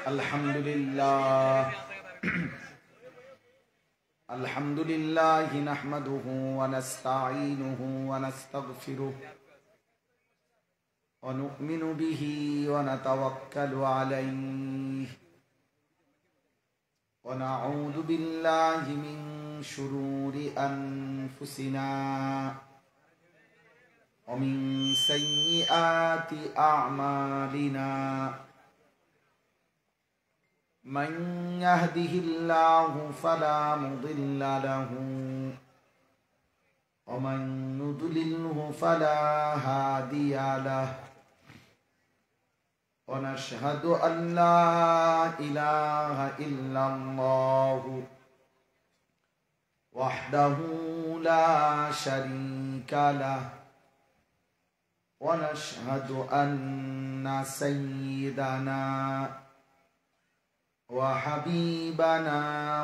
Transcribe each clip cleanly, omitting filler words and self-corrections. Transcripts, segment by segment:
अल्हम्दुलिल्लाह नहमदुहु व नस्तईनुहु व नस्तगफिरुह व नु'मिनु बिही व नतवक्कलु अलैहि व नऊज़ु बिल्लाहि मिन शुरूरि अनफुसिना व मिन सय्यिआति अअमालिना मन यहदिहिल्लाहु फला मुदिल्ल लहु व मन युद्लिल्हु फला हादिय लहु व नशहदु अन ला इलाहा इल्लल्लाहु वहदहु ला शरीका लहु व नशहदु अन्ना सय्यिदना वहबीबना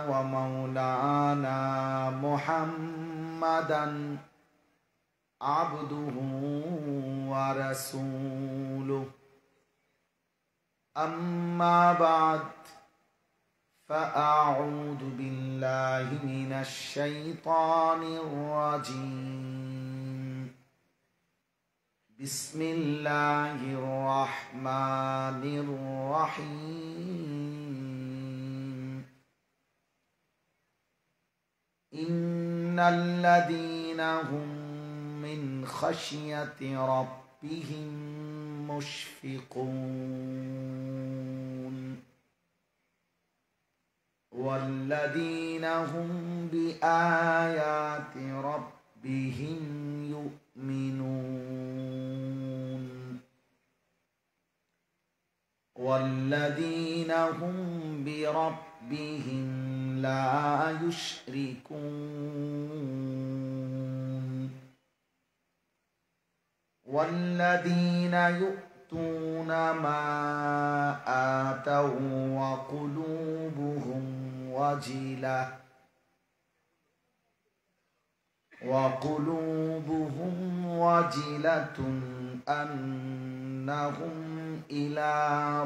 व मौलाना मुहम्मदन अब्दुहु व रसूलुहु अम्मा बाद फ़अऊज़ु बिल्लाहि मिनश शैतानिर रजीम बिस्मिल्लाहिर रहमानिर रहीम इन्नल्लज़ीना हुम मिन खश्यति रब्बिहिम मुश्फिकून वल्लज़ीना हुम बिआयाति रब्बिहिम युमिनून वल्लज़ीना हुम बिरब्बिहिम ला युश्रिकून वल्लज़ीना यु'तून मा आतौ व क़ुलूबुहुम वजिलतुन अन्नहुम इला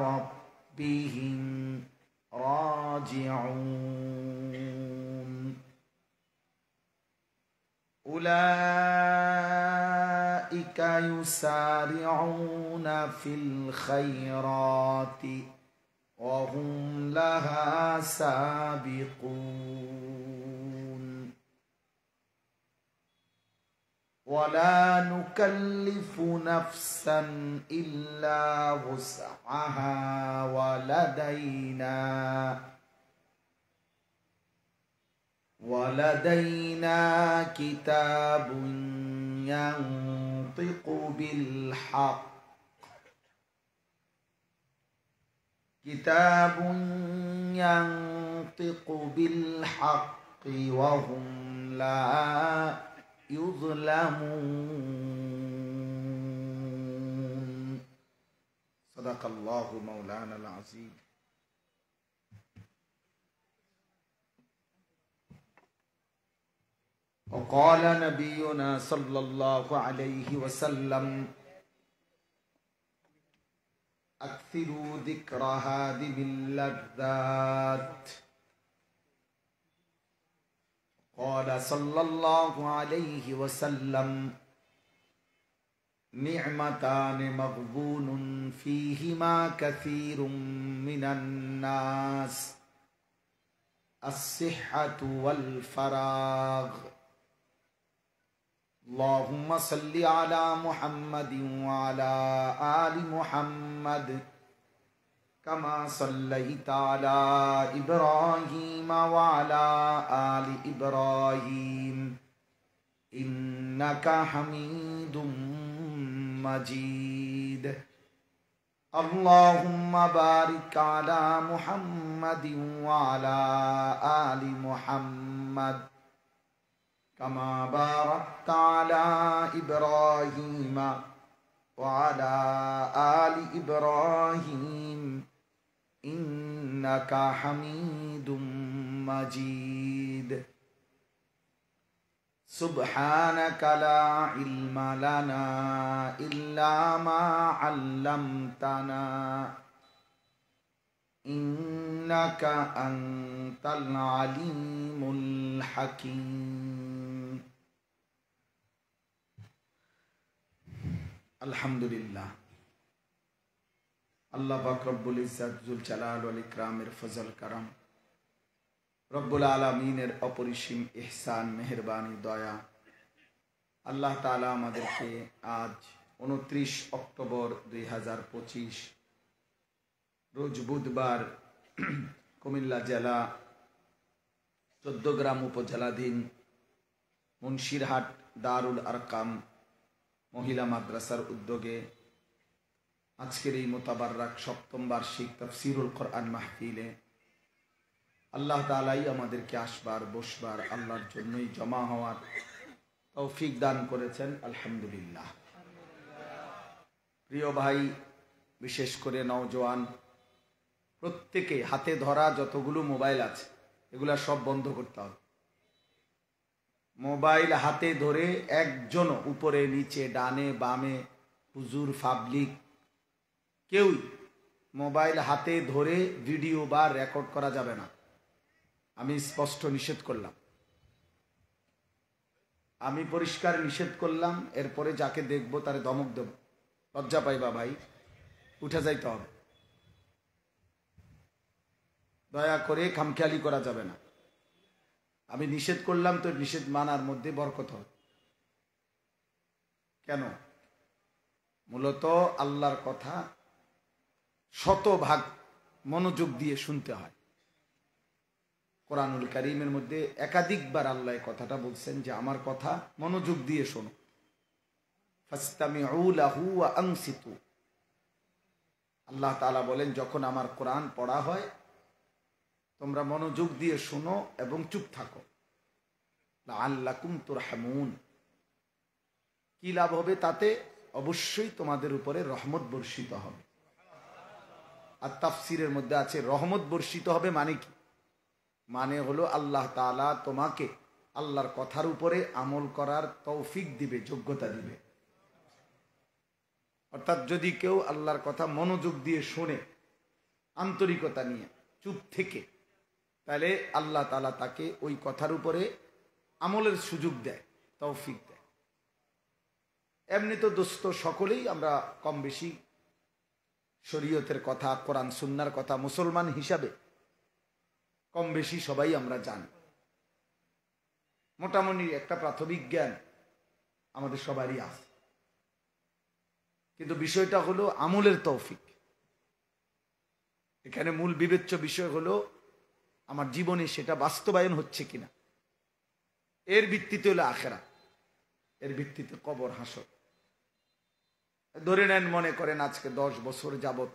रब्बिहिम राजिऊन उलाइका युसारिऊन फिल खैराति व हुम लहा साबिकून वला नुकल्लिफु नफ्सन इल्ला वुस्अहा वलदैना किताबुन यंतिक़ु बिल्हक़्क़ि व हुम ला युज़लमून सदक़ल्लाहु मौलाना अज़ीम। वक़ाल नबियुना सल्लल्लाहु अलैहि वसल्लम अक्सिरू ज़िक्र हादिमिल लज़्ज़ात। क़ाल सल्लल्लाहु अलैहि वसल्लम निअमतानि मग़बूनुन फ़ीहिमा कसीरुम मिनन नास अस्सिह्हतु वल फ़राग़। अल्लाहुम्मा सल्लि अला मुहम्मदिन व अला आलि मुहम्मद कमा सल्लैता अला इब्राहीम व अला आलि इब्राहीम इन्नका हमीदुम मजीद। अल्लाहुम्मा बारिक अला मुहम्मदिन व अला आलि मुहम्मद कमा बारकता अला इब्राहीम व अला आलि इब्राहीम इन्नका हमीदुम मजीद। सुब्हानका ला इल्म लना इल्ला मा अल्लमतना ইন্নাকা আনতাল আলিমুল হাকিম। আলহামদুলিল্লাহ, আল্লাহ পাক রব্বুল ইজ্জত জুল জালাল ওয়াল ইকরামের ফজল কারাম, রব্বুল আলামিনের অপরিসীম ইহসান, মেহেরবানি, দয়া, আল্লাহ তাআলা আমাদেরকে আজ 29 অক্টোবর 2025 রোজ বুধবার কুমিল্লা জেলা 14 গ্রাম উপজেলাধীন মুন্সিরহাট দারুল আরকাম মহিলা মাদ্রাসার উদ্যোগে আজকের এই মোতাবাররাক 7ম বার্ষিক তাফসীরুল কোরআন মাহফিলে আল্লাহ তাআলাই আমাদেরকে আসবার বসবার আল্লাহর জন্যই জমা হওয়ার তৌফিক দান করেছেন। আলহামদুলিল্লাহ। প্রিয় ভাই, বিশেষ করে নওজোয়ান, প্রত্যেকে হাতে ধরা যতগুলো মোবাইল আছে এগুলা সব বন্ধ করতে হবে। মোবাইল হাতে ধরে একজন উপরে নিচে ডানে বামে হুজুর পাবলিক কেউই মোবাইল হাতে ধরে ভিডিও বা রেকর্ড করা যাবে না। আমি স্পষ্ট নিষেধ করলাম, আমি পরিষ্কার নিষেধ করলাম। এরপরে যাকে দেখবো তারে ধমক দেব, লজ্জা পাইবা ভাই, উঠে যাইতে হবে। দয়া করে খামখেয়ালি করা যাবে না। আমি নিষেধ করলাম তো নিষেধ মানার মধ্যে বরকত হবে। কেন? মূলত আল্লাহর কথা শতভাগ মনোযোগ দিয়ে শুনতে হয়। কোরআনুল কারীমের মধ্যে একাধিকবার আল্লাহ কথাটা বলছেন যে আমার কথা মনোযোগ দিয়ে শোনো। ফাসতামিউ লাহু ওয়া আনসিতু। আল্লাহ তাআলা বলেন যখন আমার কোরআন পড়া হয় তোমরা মনোযোগ দিয়ে শোনো এবং চুপ থাকো। লাআল্লাকুম তুরহামুন। কি লাভ হবে তাতে? অবশ্যই তোমাদের উপরে রহমত বর্ষিত হবে। আর তাফসীরের মধ্যে আছে রহমত বর্ষিত হবে মানে কি? মানে হলো আল্লাহ তাআলা তোমাকে আল্লাহর কথার উপরে আমল করার তৌফিক দিবে, যোগ্যতা দিবে। অর্থাৎ যদি কেউ আল্লাহর কথা মনোযোগ দিয়ে শোনে, আন্তরিকতা নিয়ে চুপ থেকে, তাহলে আল্লাহ তাআলা তাকে ওই কথার উপরে আমলের সুযোগ দেয়, তৌফিক দেয়। এমনি তো দোস্ত সকলেই আমরা কম বেশি শরীয়তের কথা, কোরআন সুন্নাহর কথা মুসলমান হিসাবে কম বেশি সবাই আমরা জানি। মোটামুটি একটা প্রাথমিক জ্ঞান আমাদের সবারই আছে। কিন্তু বিষয়টা হলো আমলের তৌফিক। এখানে মূল বিবেচ্য বিষয় হলো আমার জীবনে সেটা বাস্তবায়ন হচ্ছে কিনা। এর ভিত্তিতে হলো আখিরাত, এর ভিত্তিতে কবর হাসর। ধরে নেন, মনে করেন আজকে 10 বছর যাবত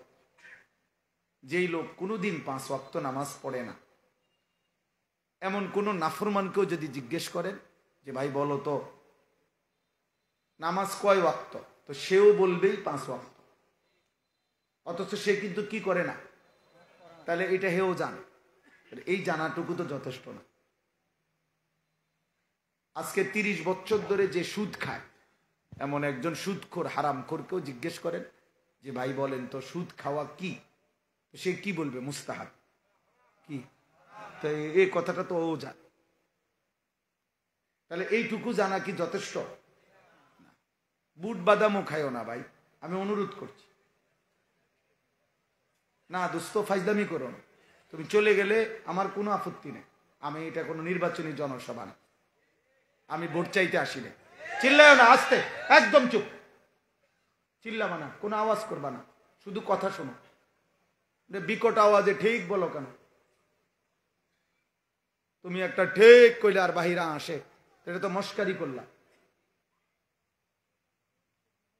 যেই লোক কোনোদিন 5 ওয়াক্ত নামাজ পড়ে না, এমন কোন নাফরমানকেও যদি জিজ্ঞেস করেন যে ভাই বলো তো নামাজ কয় ওয়াক্ত, তো সেও বলবেই 5 ওয়াক্ত। অথচ সে কিন্তু কি করে না। তাহলে এটা হেও জানে। এই জানাটুকু তো যথেষ্ট না। আজকে 30 বছর ধরে যে সুদ খায় এমন একজন সুদখোর হারামখোরকেও জিজ্ঞেস করেন যে ভাই বলেন তো সুদ খাওয়া কি, সে কি বলবে? মুস্তাহাব। কি? তো এই কথাটা তো ও জানে। তাহলে এইটুকু জানা কি যথেষ্ট? বুট বাদামও খাইও না ভাই, আমি অনুরোধ করছি। না দোস্ত, ফাইজলামি করো না। তুমি চলে গেলে আমার কোনো আপত্তি নেই। আমি এটা কোনো নির্বাচনী জনসভা না, আমি ভোট চাইতে আসি না। চিল্লাও না, আস্তে, একদম চুপ। চিল্লাবা না, কোনো আওয়াজ করবা না, শুধু কথা শোনো। বিকট আওয়াজে ঠিক বলো কেন? তুমি একটা ঠিক কইলে আর বাহিরা আসে, এটা তো মস্কারি করলা।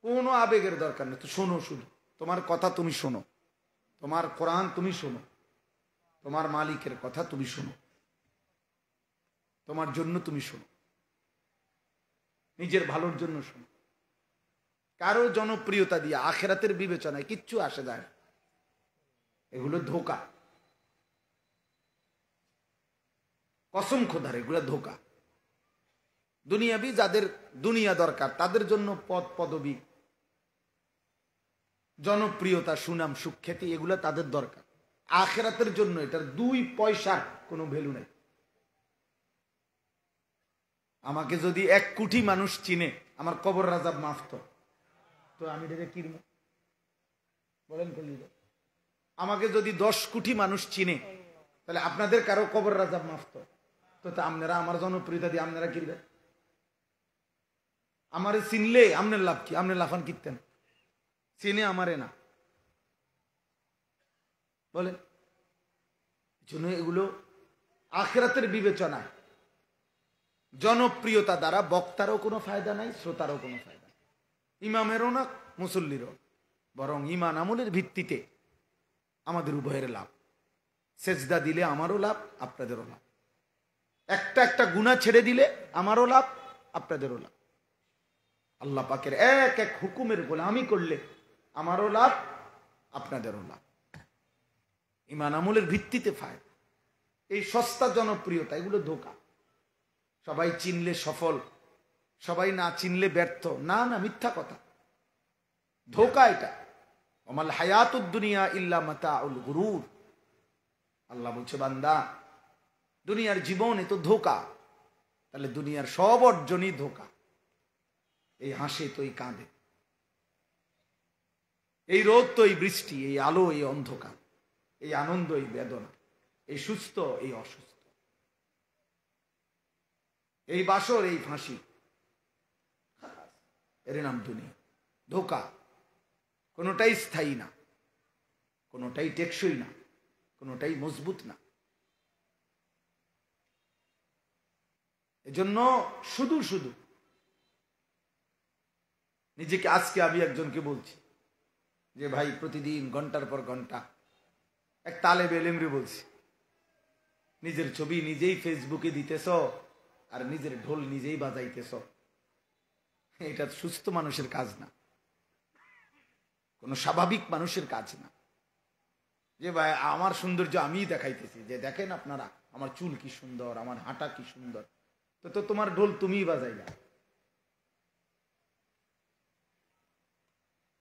কোনো আবেগের দরকার নেই, তো শোনো, শুধু তোমার কথা তুমি শোনো, তোমার কোরআন তুমি শোনো, তোমার মালিকের কথা তুমি শোনো, তোমার জন্য তুমি শোনো, নিজের ভালোর জন্য শোনো। কারো জনপ্রিয়তা দিয়ে আখিরাতের বিবেচনায় কিচ্ছু আসে যায় না। এগুলো ধোঁকা, কসম খোদার, এগুলো ধোঁকা। দুনিয়াবি যাদের দুনিয়া দরকার তাদের জন্য পদ পদবী, জনপ্রিয়তা, সুনাম, সুখ্যাতি এগুলো তাদের দরকার। আখিরাতের জন্য এটার 2 পয়সার কোনো ভ্যালু নাই। আমাকে যদি 1 কোটি মানুষ চিনে, আমার কবর আযাব মাফ তো আমি এটা কিনবো বলেন? আমাকে যদি 10 কোটি মানুষ চিনে, তাহলে আপনাদের কারো কবর আযাব মাফ তো আপনারা আমার জনপ্রিয়তা দিয়ে আপনারা কিনবেন। আমারে চিনলে আপনার লাভ কি? আপনি লাফান কিনতেন, চিনে আমারে না, বলেন? জন্য এগুলো আখিরাতের বিবেচনা। জনপ্রিয়তা দ্বারা বক্তারও কোনো ফায়দা নাই, শ্রোতারও কোনো ফায়দা নাই, ইমামেরও না, মুসল্লিরও। বরং ইমান আমলের ভিত্তিতে আমাদের উভয়ের লাভ। সেজদা দিলে আমারও লাভ, আপনাদেরও লাভ। একটা একটা গুনাহ ছেড়ে দিলে আমারও লাভ, আপনাদেরও লাভ। আল্লাহ পাকের এক এক হুকুমের গোলামি করলে আমারও লাভ, আপনাদেরও লাভ। ইমান আমলের ভিত্তিতে ফায়দা। এই সস্তা জনপ্রিয়তা, এগুলো ধোঁকা। সবাই চিনলে সফল, সবাই না চিনলে ব্যর্থ। না না, মিথ্যা কথা, ধোঁকা এটা। ওমাল হায়াতুদ দুনিয়া ইল্লা মাতাউল গুরুর। আল্লাহ বলছে, বান্দা দুনিয়ার জীবন এ তো ধোঁকা। তাহলে দুনিয়ার সব অর্জনই ধোঁকা। এই হাসে তো এই কাঁদে, এই রোদ তো এই বৃষ্টি, এই আলো এই অন্ধকার, এই আনন্দ এই বেদনা, এই সুস্থ এই অসুস্থ, এই বাসর এই ফাঁসি, এর নাম দুনিয়া। ধোঁকা। কোনোটাই স্থায়ী না, কোনোটাই টেকসই না, কোনোটাই মজবুত না। এজন্য শুধু শুধু নিজেকে, আজকে আমি একজনকে বলছি যে ভাই প্রতিদিন ঘন্টার পর ঘন্টা, এক তালেবে এলেমরে বলছি, নিজের ছবি নিজেই ফেসবুকে দিতেছ আর নিজের ঢোল নিজেই বাজাইতেছ। এটা সুস্থ মানুষের কাজ না, কোন স্বাভাবিক মানুষের কাজ না। যে ভাই আমার সৌন্দর্য আমিই দেখাইতেছি, যে দেখেন আপনারা আমার চুল কি সুন্দর, আমার হাঁটা কি সুন্দর, তো তোমার ঢোল তুমিই বাজাইলা।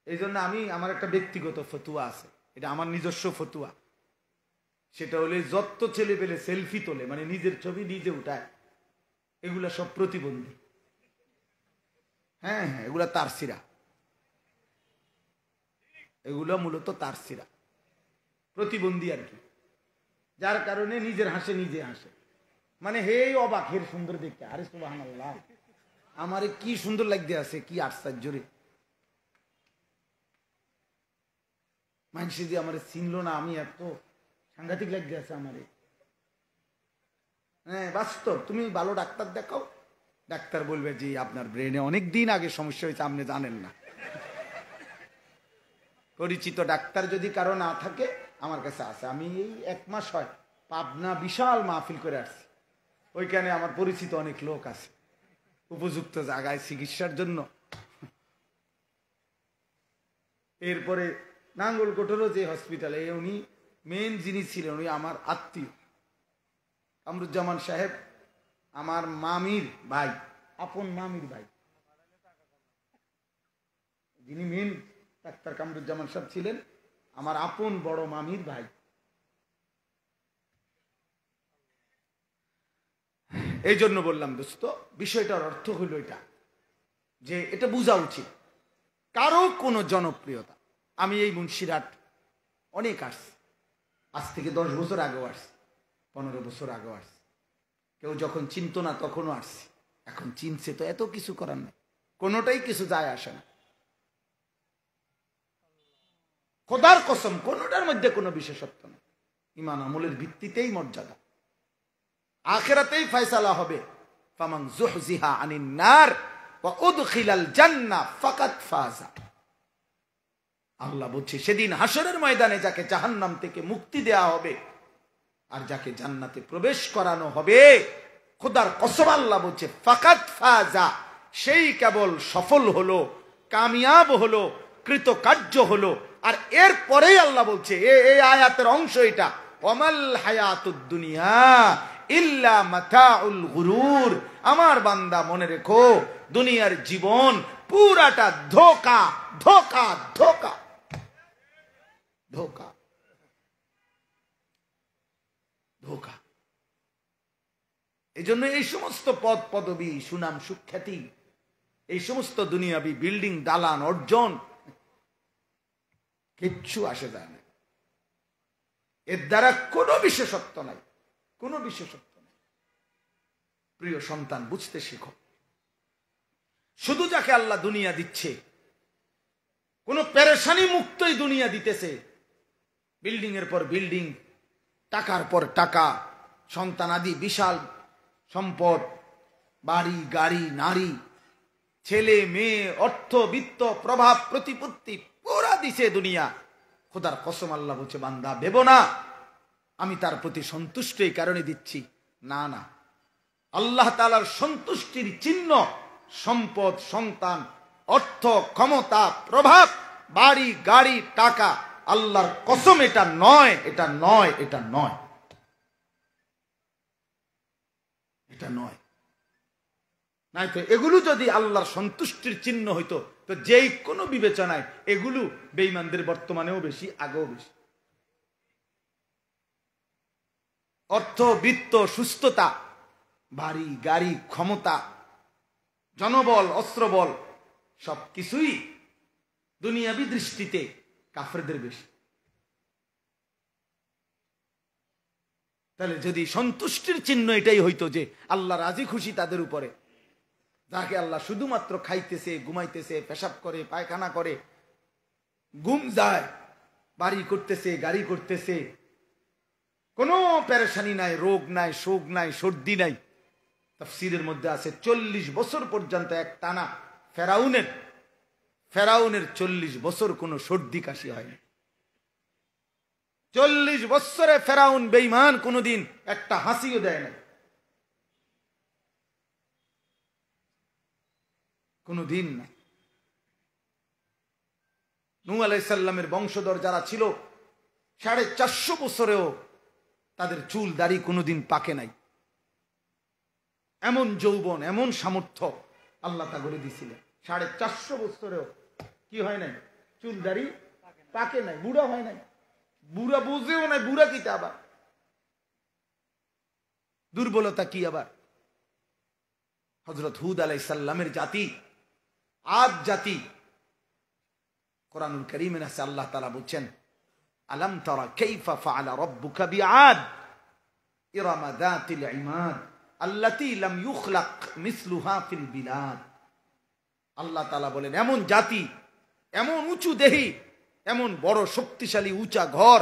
এই জন্য আমার একটা ব্যক্তিগত ফতুয়া আছে, এটা আমার নিজস্ব ফতুয়া। সেটা হলে যত ছেলে পেলে সেলফি তোলে, মানে নিজের ছবি নিজে উঠায়, এগুলা সব প্রতিবন্ধী। হ্যাঁ হ্যাঁ, এগুলা তারসিরা, এগুলো মূলত তারসিরা, প্রতিবন্ধী আর কি। যার কারণে নিজের হাসে নিজে হাসে, মানে হেই অবাক, হের সুন্দর দেখতে, আরে সুবহানাল্লাহ, আমারে কি সুন্দর লাগতে আছে, কি আশ্চর্য রে। মানুষ যে আমার চিনল না, আমি এত সাংঘাতিক লাগতে আছে আমারে। হ্যাঁ বাস্তব, তুমি ভালো ডাক্তার দেখাও, ডাক্তার বলবে যে আপনার ব্রেনে অনেক দিন আগে সমস্যা হয়েছে, আপনি জানেন না। পরিচিত ডাক্তার যদি কারো না থাকে, আমার কাছে আছে। আমি এই 1 মাস হয় পাবনা বিশাল মাহফিল করে আসছি, ওইখানে আমার পরিচিত অনেক লোক আছে উপযুক্ত জায়গায় চিকিৎসার জন্য। এরপরে নাঙ্গলকোটেরও যে হসপিটালে, উনি মেন যিনি ছিলেন, উনি আমার আত্মীয় কামরুজ্জামান সাহেব, আমার মামির ভাই, আপন মামির ভাই, যিনি মেন ডাক্তার কামরুজ্জামান সাহেব ছিলেন আমার আপন বড় মামির ভাই। এই জন্য বললাম দোস্ত, বিষয়টার অর্থ হলো এটা, যে এটা বোঝা উচিত। কারো কোনো জনপ্রিয়তা, আমি এই মুন্সিরহাট অনেক আসছি, আজ থেকে 10 বছর আগেও আসছি, 15 বছর আগেও আসছি। কেউ যখন চিনত না তখনও আসছি, এখন চিনছে তো এত কিছু করার নেই, কোনোটাই কিছু যায় আসে না। খোদার কসম, কোনোটার মধ্যে কোনো বিশেষত্ব নেই। ঈমান আমলের ভিত্তিতেই মর্যাদা, আখিরাতেই ফয়সালা হবে। ফামান যুহজিহা আনিন নার ওয়া উদখিলাল জান্নাহ ফাকাদ ফাজা। আল্লাহ বলছে, সেদিন হাসরের ময়দানে যাকে জাহান্নাম থেকে মুক্তি দেয়া হবে আর যাকে জান্নাতে প্রবেশ করানো হবে, খোদার কসম আল্লাহ বলছে ফাকাদ ফাজা, সেই কেবল সফল হলো, কামিয়াব হলো, কৃতকার্য হলো। আর এর পরেই আল্লাহ বলছে, এই আয়াতের অংশ এটা, ওয়ামাল হায়াতুদ দুনিয়া ইল্লা মাতাউল গুরুর। আমার বান্দা মনে রেখো, দুনিয়ার জীবন পুরাটা ধোঁকা, ধোঁকা, ধোঁকা, ধোঁকা। ধোঁকা। এই জন্য এই সমস্ত পদ পদবী, সুনাম সুখ্যাতি, এই সমস্ত দুনিয়াবি বিল্ডিং, দালান, অর্জন কিচ্ছু আসে যায় না। এর দ্বারা কোনো বিশেষত্ব নাই, কোনো বিশেষত্ব নাই। প্রিয় সন্তান, বুঝতে শিখো, শুধু যাকে আল্লাহ দুনিয়া দিচ্ছে, কোন পেরেশানি মুক্তই দুনিয়া দিতেছে, বিল্ডিং এর পর বিল্ডিং, টাকার পর টাকা, সন্তান আদি, বিশাল সম্পদ, বাড়ি গাড়ি, নারী, ছেলে মেয়ে, অর্থ বিত্ত, প্রভাব প্রতিপত্তি পুরা দিছে দুনিয়া। খোদার কসম আল্লাহ বলছে, বান্দা ভেবো না আমি তার প্রতি সন্তুষ্ট এই কারণে দিচ্ছি। না না, আল্লাহ তাআলার সন্তুষ্টির চিহ্ন সম্পদ, সন্তান, অর্থ, ক্ষমতা, প্রভাব, বাড়ি গাড়ি, টাকা। আল্লাহর কসম এটা নয়, এটা নয়, এটা নয়, এটা নয়। নাই তো এগুলো যদি আল্লাহর সন্তুষ্টির চিহ্ন হইতো, তো যেই কোনো বিবেচনায় এগুলো বেঈমানদের বর্তমানেও বেশি, আগেও বেশি। অর্থ বিত্ত, সুস্থতা, বাড়ি গাড়ি, ক্ষমতা, জনবল, অস্ত্রবল, সবকিছুই দুনিয়াবি দৃষ্টিতে কাফেরদের বেশি। তাহলে যদি সন্তুষ্টির চিহ্ন এটাই হইতো যে আল্লাহ রাজি খুশি তাদের উপরে, যাকে আল্লাহ শুধুমাত্র খাইতেছে, ঘুমাইতেছে, পেশাব করে, পায়খানা করে, ঘুম যায়, বাড়ি করতেছে, গাড়ি করতেছে, কোনো পেরেশানি নাই, রোগ নাই, শোক নাই, সর্দি নাই। তাফসীরের মধ্যে আছে 40 বছর পর্যন্ত এক টানা ফেরাউনের 40 বছর কোনো সর্দি কাশি হয়নি। 40 বছরে ফেরাউন বেঈমান কোনোদিন একটা হাসিও দেয় না, কোনোদিন না। নূহ আলাইহিস সালামের বংশধর যারা ছিল 450 বছরেও তাদের চুল দাড়ি কোনোদিন পাকে নাই। এমন যৌবন, এমন সামর্থ্য আল্লাহ তা করে দিয়েছিলেন। 450 বছরেও কি হয় নাই? চুল দাড়ি পাকে নাই, বুড়া হয় নাই, বুড়া বুঝেও নাই। বুড়া কিটা আবার? দুর্বলতা কি আবার? হযরত হুদ আলাইহিস সালামের জাতি, আদ জাতি, কোরআনুল কারীমে আছে আল্লাহ তাআলা বলছেন, আলাম তারা কাইফা ফাআলা রাব্বুকা বিআদ ইরামা যাতিল ইমাদ আল্লাতী লাম ইউখলাক মিসলুহা ফিল বিলাদ। আল্লাহ তাআলা বলেন, এমন জাতি, এমন উঁচু দেহি, এমন বড় শক্তিশালী উঁচা ঘর,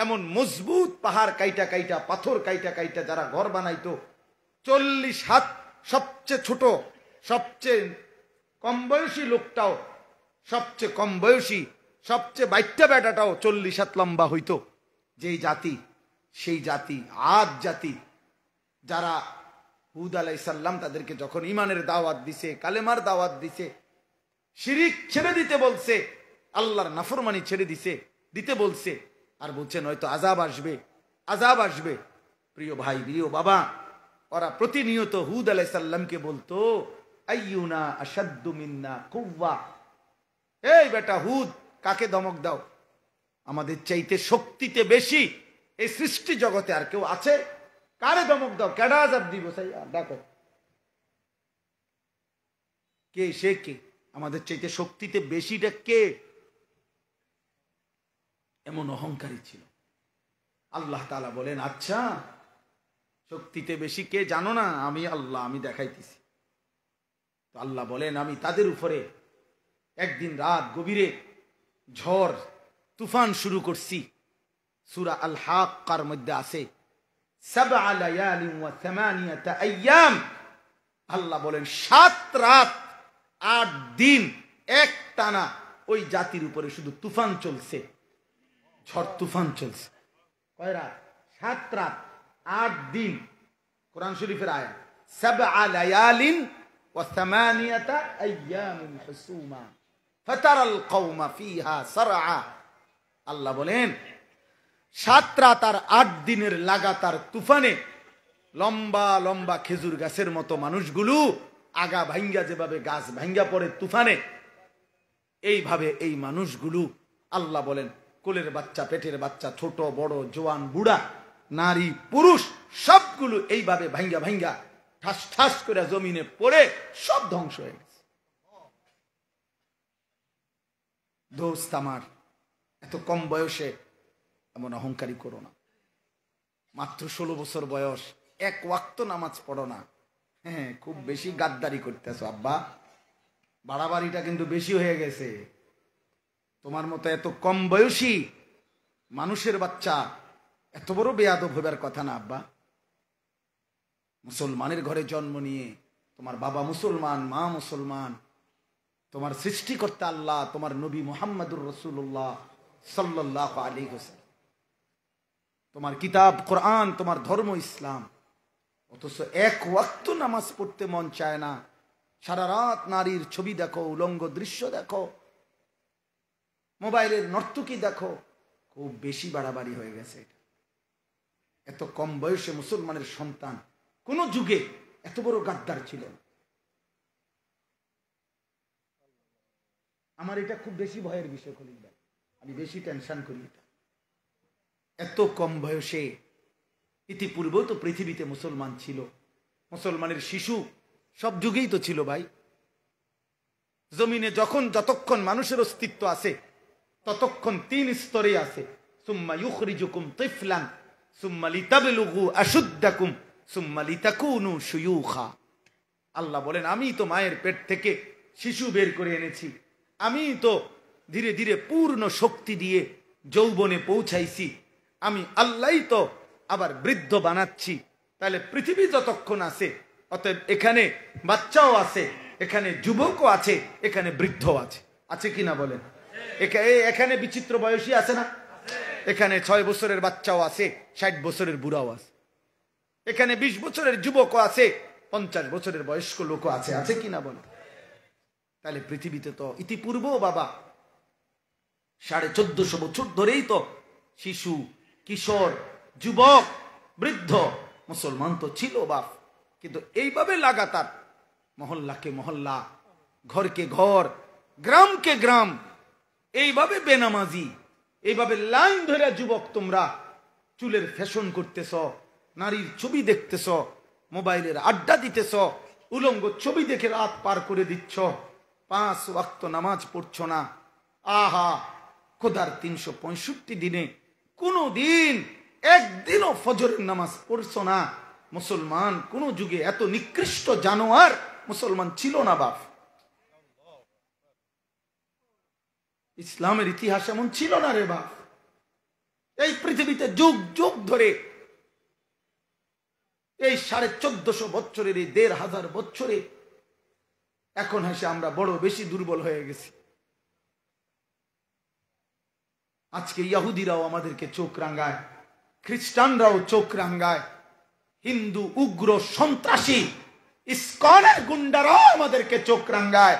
এমন মজবুত পাহাড় কাইটা কাইটা, পাথর কাইটা কাইটা যারা ঘর বানাইতো, 40 হাত, সবচেয়ে ছোট, সবচেয়ে কম বয়সী লোকটাও, সবচেয়ে কম বয়সী, সবচেয়ে বাইট্টা বেটাটাও 40 হাত লম্বা হইতো। যেই জাতি, সেই জাতি আদ জাতি, যারা হুদ আলাইহিস সালাম তাদেরকে যখন ঈমানের দাওয়াত দিছে, কালেমার দাওয়াত দিছে, শিরিক ছেড়ে দিতে বলছে, আল্লাহর নাফরমানি ছেড়ে দিতে বলছে, আর বলছেন হয়তো আযাব আসবে, আযাব আসবে। প্রিয় ভাই, প্রিয় বাবা, ওরা প্রতিনিয়ত হুদ আলাইহিস সালামকে বলতো, আইয়ুনা আশাদ্দু মিন্না কুওয়া, এই বেটা হুদ, কাকে ধমক দাও? আমাদের চাইতে শক্তিতে বেশি এই সৃষ্টি জগতে আর কেউ আছে? কারে ধমক দাও? কেডা আযাব দিব? সাই ডাকো, কে? সে কে? আমাদের চাইতে শক্তিতে বেশিটা কে? এমন অহংকারী ছিল। আল্লাহ তাআলা বলেন, আচ্ছা শক্তিতে বেশি কে জানো না? আমি আল্লাহ, আমি দেখাইতেছি। তো আল্লাহ বলেন, আমি তাদের উপরে একদিন রাত গভীরে ঝড় তুফান শুরু করছি। সূরা আল হাক্কার মধ্যে আছে, 7 লায়ালিন ওয়া 8 আইয়াম। আল্লাহ বলেন 7 রাত 8 দিন এক টানা ওই জাতির উপরে শুধু তুফান চলছে, ঝড় তুফান চলছে। কয় রাত? 7 রাত 8 দিন। কোরআন শরীফের আয়াত, 7 লায়ালিন ওয়া 8 আইয়ামিন হুসুমা ফাতারাল কওমা ফিহা সারআ। আল্লাহ বলেন 7 রাত আর 8 দিনের লাগাতার তুফানে লম্বা লম্বা খেজুর গাছের মতো মানুষগুলো আগা ভাঙ্গা, যেভাবে গাছ ভাঙ্গা পড়ে তুফানে, এইভাবে এই মানুষগুলো, আল্লাহ বলেন, কোলের বাচ্চা, পেটের বাচ্চা, ছোট বড়, জোয়ান বুড়া, নারী পুরুষ সবগুলো এইভাবে ভাঙ্গা ভাঙ্গা ঠাস ঠাস করে জমিনে পড়ে সব ধ্বংস হয়ে গেছে। দোস্ত আমার, এত কম বয়সে এমন অহংকারী করো না। মাত্র 16 বছর বয়স, এক ওয়াক্ত নামাজ পড়ো না। হ্যাঁ, খুব বেশি গাদ্দারি করতেছো আব্বা, বাড়াবাড়িটা কিন্তু বেশি হয়ে গেছে। তোমার মতো এত কম বয়সী মানুষের বাচ্চা এত বড় বেয়াদব হবার কথা না আব্বা। মুসলমানের ঘরে জন্ম নিয়ে তোমার বাবা মুসলমান, মা মুসলমান, তোমার সৃষ্টিকর্তা আল্লাহ, তোমার নবী মুহাম্মদুর রাসূলুল্লাহ সাল্লাল্লাহু আলাইহি ওয়াসাল্লাম, তোমার কিতাব কোরআন, তোমার ধর্ম ইসলাম, অথচ এক ওয়াক্ত নামাজ পড়তে মন চায় না। সারা রাত নারীর ছবি দেখো, উলঙ্গ দৃশ্য দেখো, মোবাইলের নর্তকী দেখো। খুব বেশি বাড়াবাড়ি হয়ে গেছে এটা। এত কম বয়সে মুসলমানের সন্তান কোন যুগে এত বড় গাদ্দার ছিল না। আমার এটা খুব বেশি ভয়ের বিষয় খলিল ভাই, আমি বেশি টেনশন করি এটা। এত কম বয়সে, ইতিপূর্বেও তো পৃথিবীতে মুসলমান ছিল, মুসলমানের শিশু সব যুগেই তো ছিল ভাই। জমিনে যতক্ষণ মানুষের অস্তিত্ব আছে ততক্ষণ 3 স্তরে আছে। সুম্মা ইউখরিজুকুম তিফলান সুম্মা লিতাবলুগু আশুদ্দাকুম সুম্মা লিতাকুনু শুয়ুখা। আল্লাহ বলেন, আমি তো মায়ের পেট থেকে শিশু বের করে এনেছি, আমি তো ধীরে ধীরে পূর্ণ শক্তি দিয়ে যৌবনে পৌঁছাইছি, আমি আল্লাহই তো আবার বৃদ্ধ বানাচ্ছি। তাহলে পৃথিবী যতক্ষণ আছে, অতএব এখানে বাচ্চাও আছে, এখানে যুবকও আছে, এখানে বৃদ্ধ আছে। আছে কিনা বলেন? এখানে বিচিত্র বয়সী আছে না? এখানে 6 বছরের বাচ্চাও আছে, 60 বছরের বুড়াও আছে, এখানে 20 বছরের যুবকও আছে, 50 বছরের বয়স্ক লোকও আছে। আছে কিনা বলেন? তাহলে পৃথিবীতে তো ইতিপূর্বেও বাবা 1450 বছর ধরেই তো শিশু, কিশোর, যুবক, বৃদ্ধ মুসলমান তো ছিল বাপ। কিন্তু এইভাবে লাগাতার মহল্লাকে মহল্লা, ঘরকে ঘর, গ্রামকে গ্রাম, এইভাবে বেনামাজি, এইভাবে লাইন ধরে যুবক তোমরা চুলের ফ্যাশন করতেছ, নারীর ছবি দেখতেছ, মোবাইলের আড্ডা দিতেছ, উলঙ্গ ছবি দেখে রাত পার করে দিচ্ছ, 5 ওয়াক্ত নামাজ পড়ছ না। আহা, খোদার 365 দিনে কোনো দিন একদিনও ফজরের নামাজ পড়ছ না। মুসলমান কোন যুগে এত নিকৃষ্ট জানোয়ার মুসলমান ছিল না বাপ। ইসলামের ইতিহাস এমন ছিল না রে বাপ। এই পৃথিবীতে যুগ যুগ ধরে, এই 1450 বছরের, এই 1500 বছরে এখন এসে আমরা বড় বেশি দুর্বল হয়ে গেছি। আজকে ইহুদিরাও আমাদেরকে চোখ রাঙায়, খ্রিস্টানরাও চোখ রাঙায়, হিন্দু উগ্র সন্ত্রাসী ইসকনের গুন্ডারাও আমাদেরকে চোখ রাঙায়।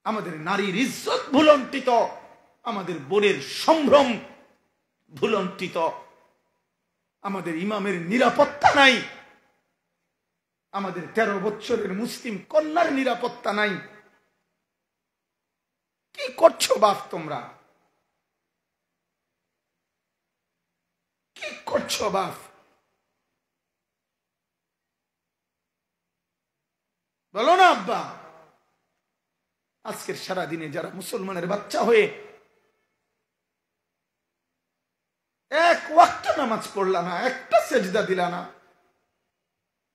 আমাদের নারীর ইজ্জত ভুলণ্ঠিত, আমাদের বোনের সম্ভ্রম ভুলণ্ঠিত, আমাদের ইমামের নিরাপত্তা নাই, আমাদের 13 বছরের মুসলিম কন্যার নিরাপত্তা নাই। কি করছো বাপ তোমরা? কি করছো বাপ? বলো না আব্বা। আজকের সারাদিনে যারা মুসলমানের বাচ্চা হয়ে এক ওয়াক্ত নামাজ পড়লা না, একটা সেজদা দিলা না,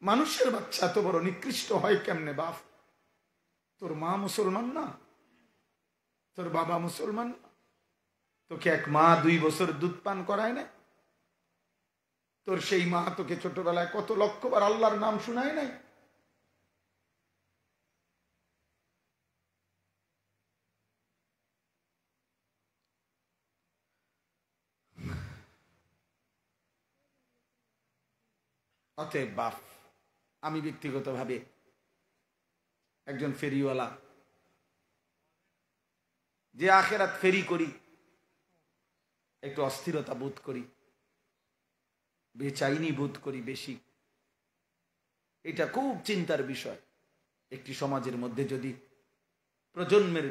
মানুষের বাচ্চা এত বড় নিকৃষ্ট হয় কেমনে বাপ? তোর মা মুসলমান না? তোর বাবা মুসলমান না? তোকে এক মা 2 বছর দুধ পান করায় না? তোর সেই মা তোকে ছোটবেলায় কত লক্ষবার আল্লাহর নাম শোনায় নাই? অতএব বাপ, আমি ব্যক্তিগতভাবে একজন ফেরিওয়ালা, যে আখেরাত ফেরি করি, একটু অস্থিরতা বোধ করি, বেচাইনি বোধ করি বেশি। এটা খুব চিন্তার বিষয়। একটি সমাজের মধ্যে যদি প্রজন্মের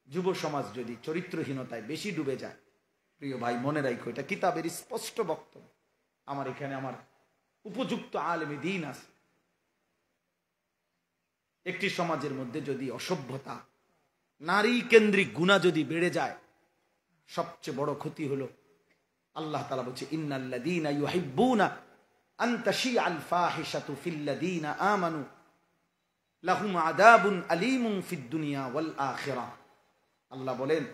যুব সমাজ যদি চরিত্রহীনতায় বেশি ডুবে যায়, প্রিয় ভাই, মনে রাখো এটা কিতাবের স্পষ্ট বক্তব্য। আমার এখানে আমার উপযুক্ত আলেমে দ্বীন আছে। একটি সমাজের মধ্যে যদি অসভ্যতা, নারী কেন্দ্রিক গুনাহ যদি বেড়ে যায়, সবচেয়ে বড় ক্ষতি হলো আল্লাহ তাআলা বলছে, ইন্নাল্লাযীনা ইউহিব্বুনা আন তাশিআল ফাহিশাতু ফিল্লাযীনা আমানু লাহুম আযাবুন আলীমুন ফিদ দুনিয়া ওয়াল আখিরাহ। আল্লাহ বলেন,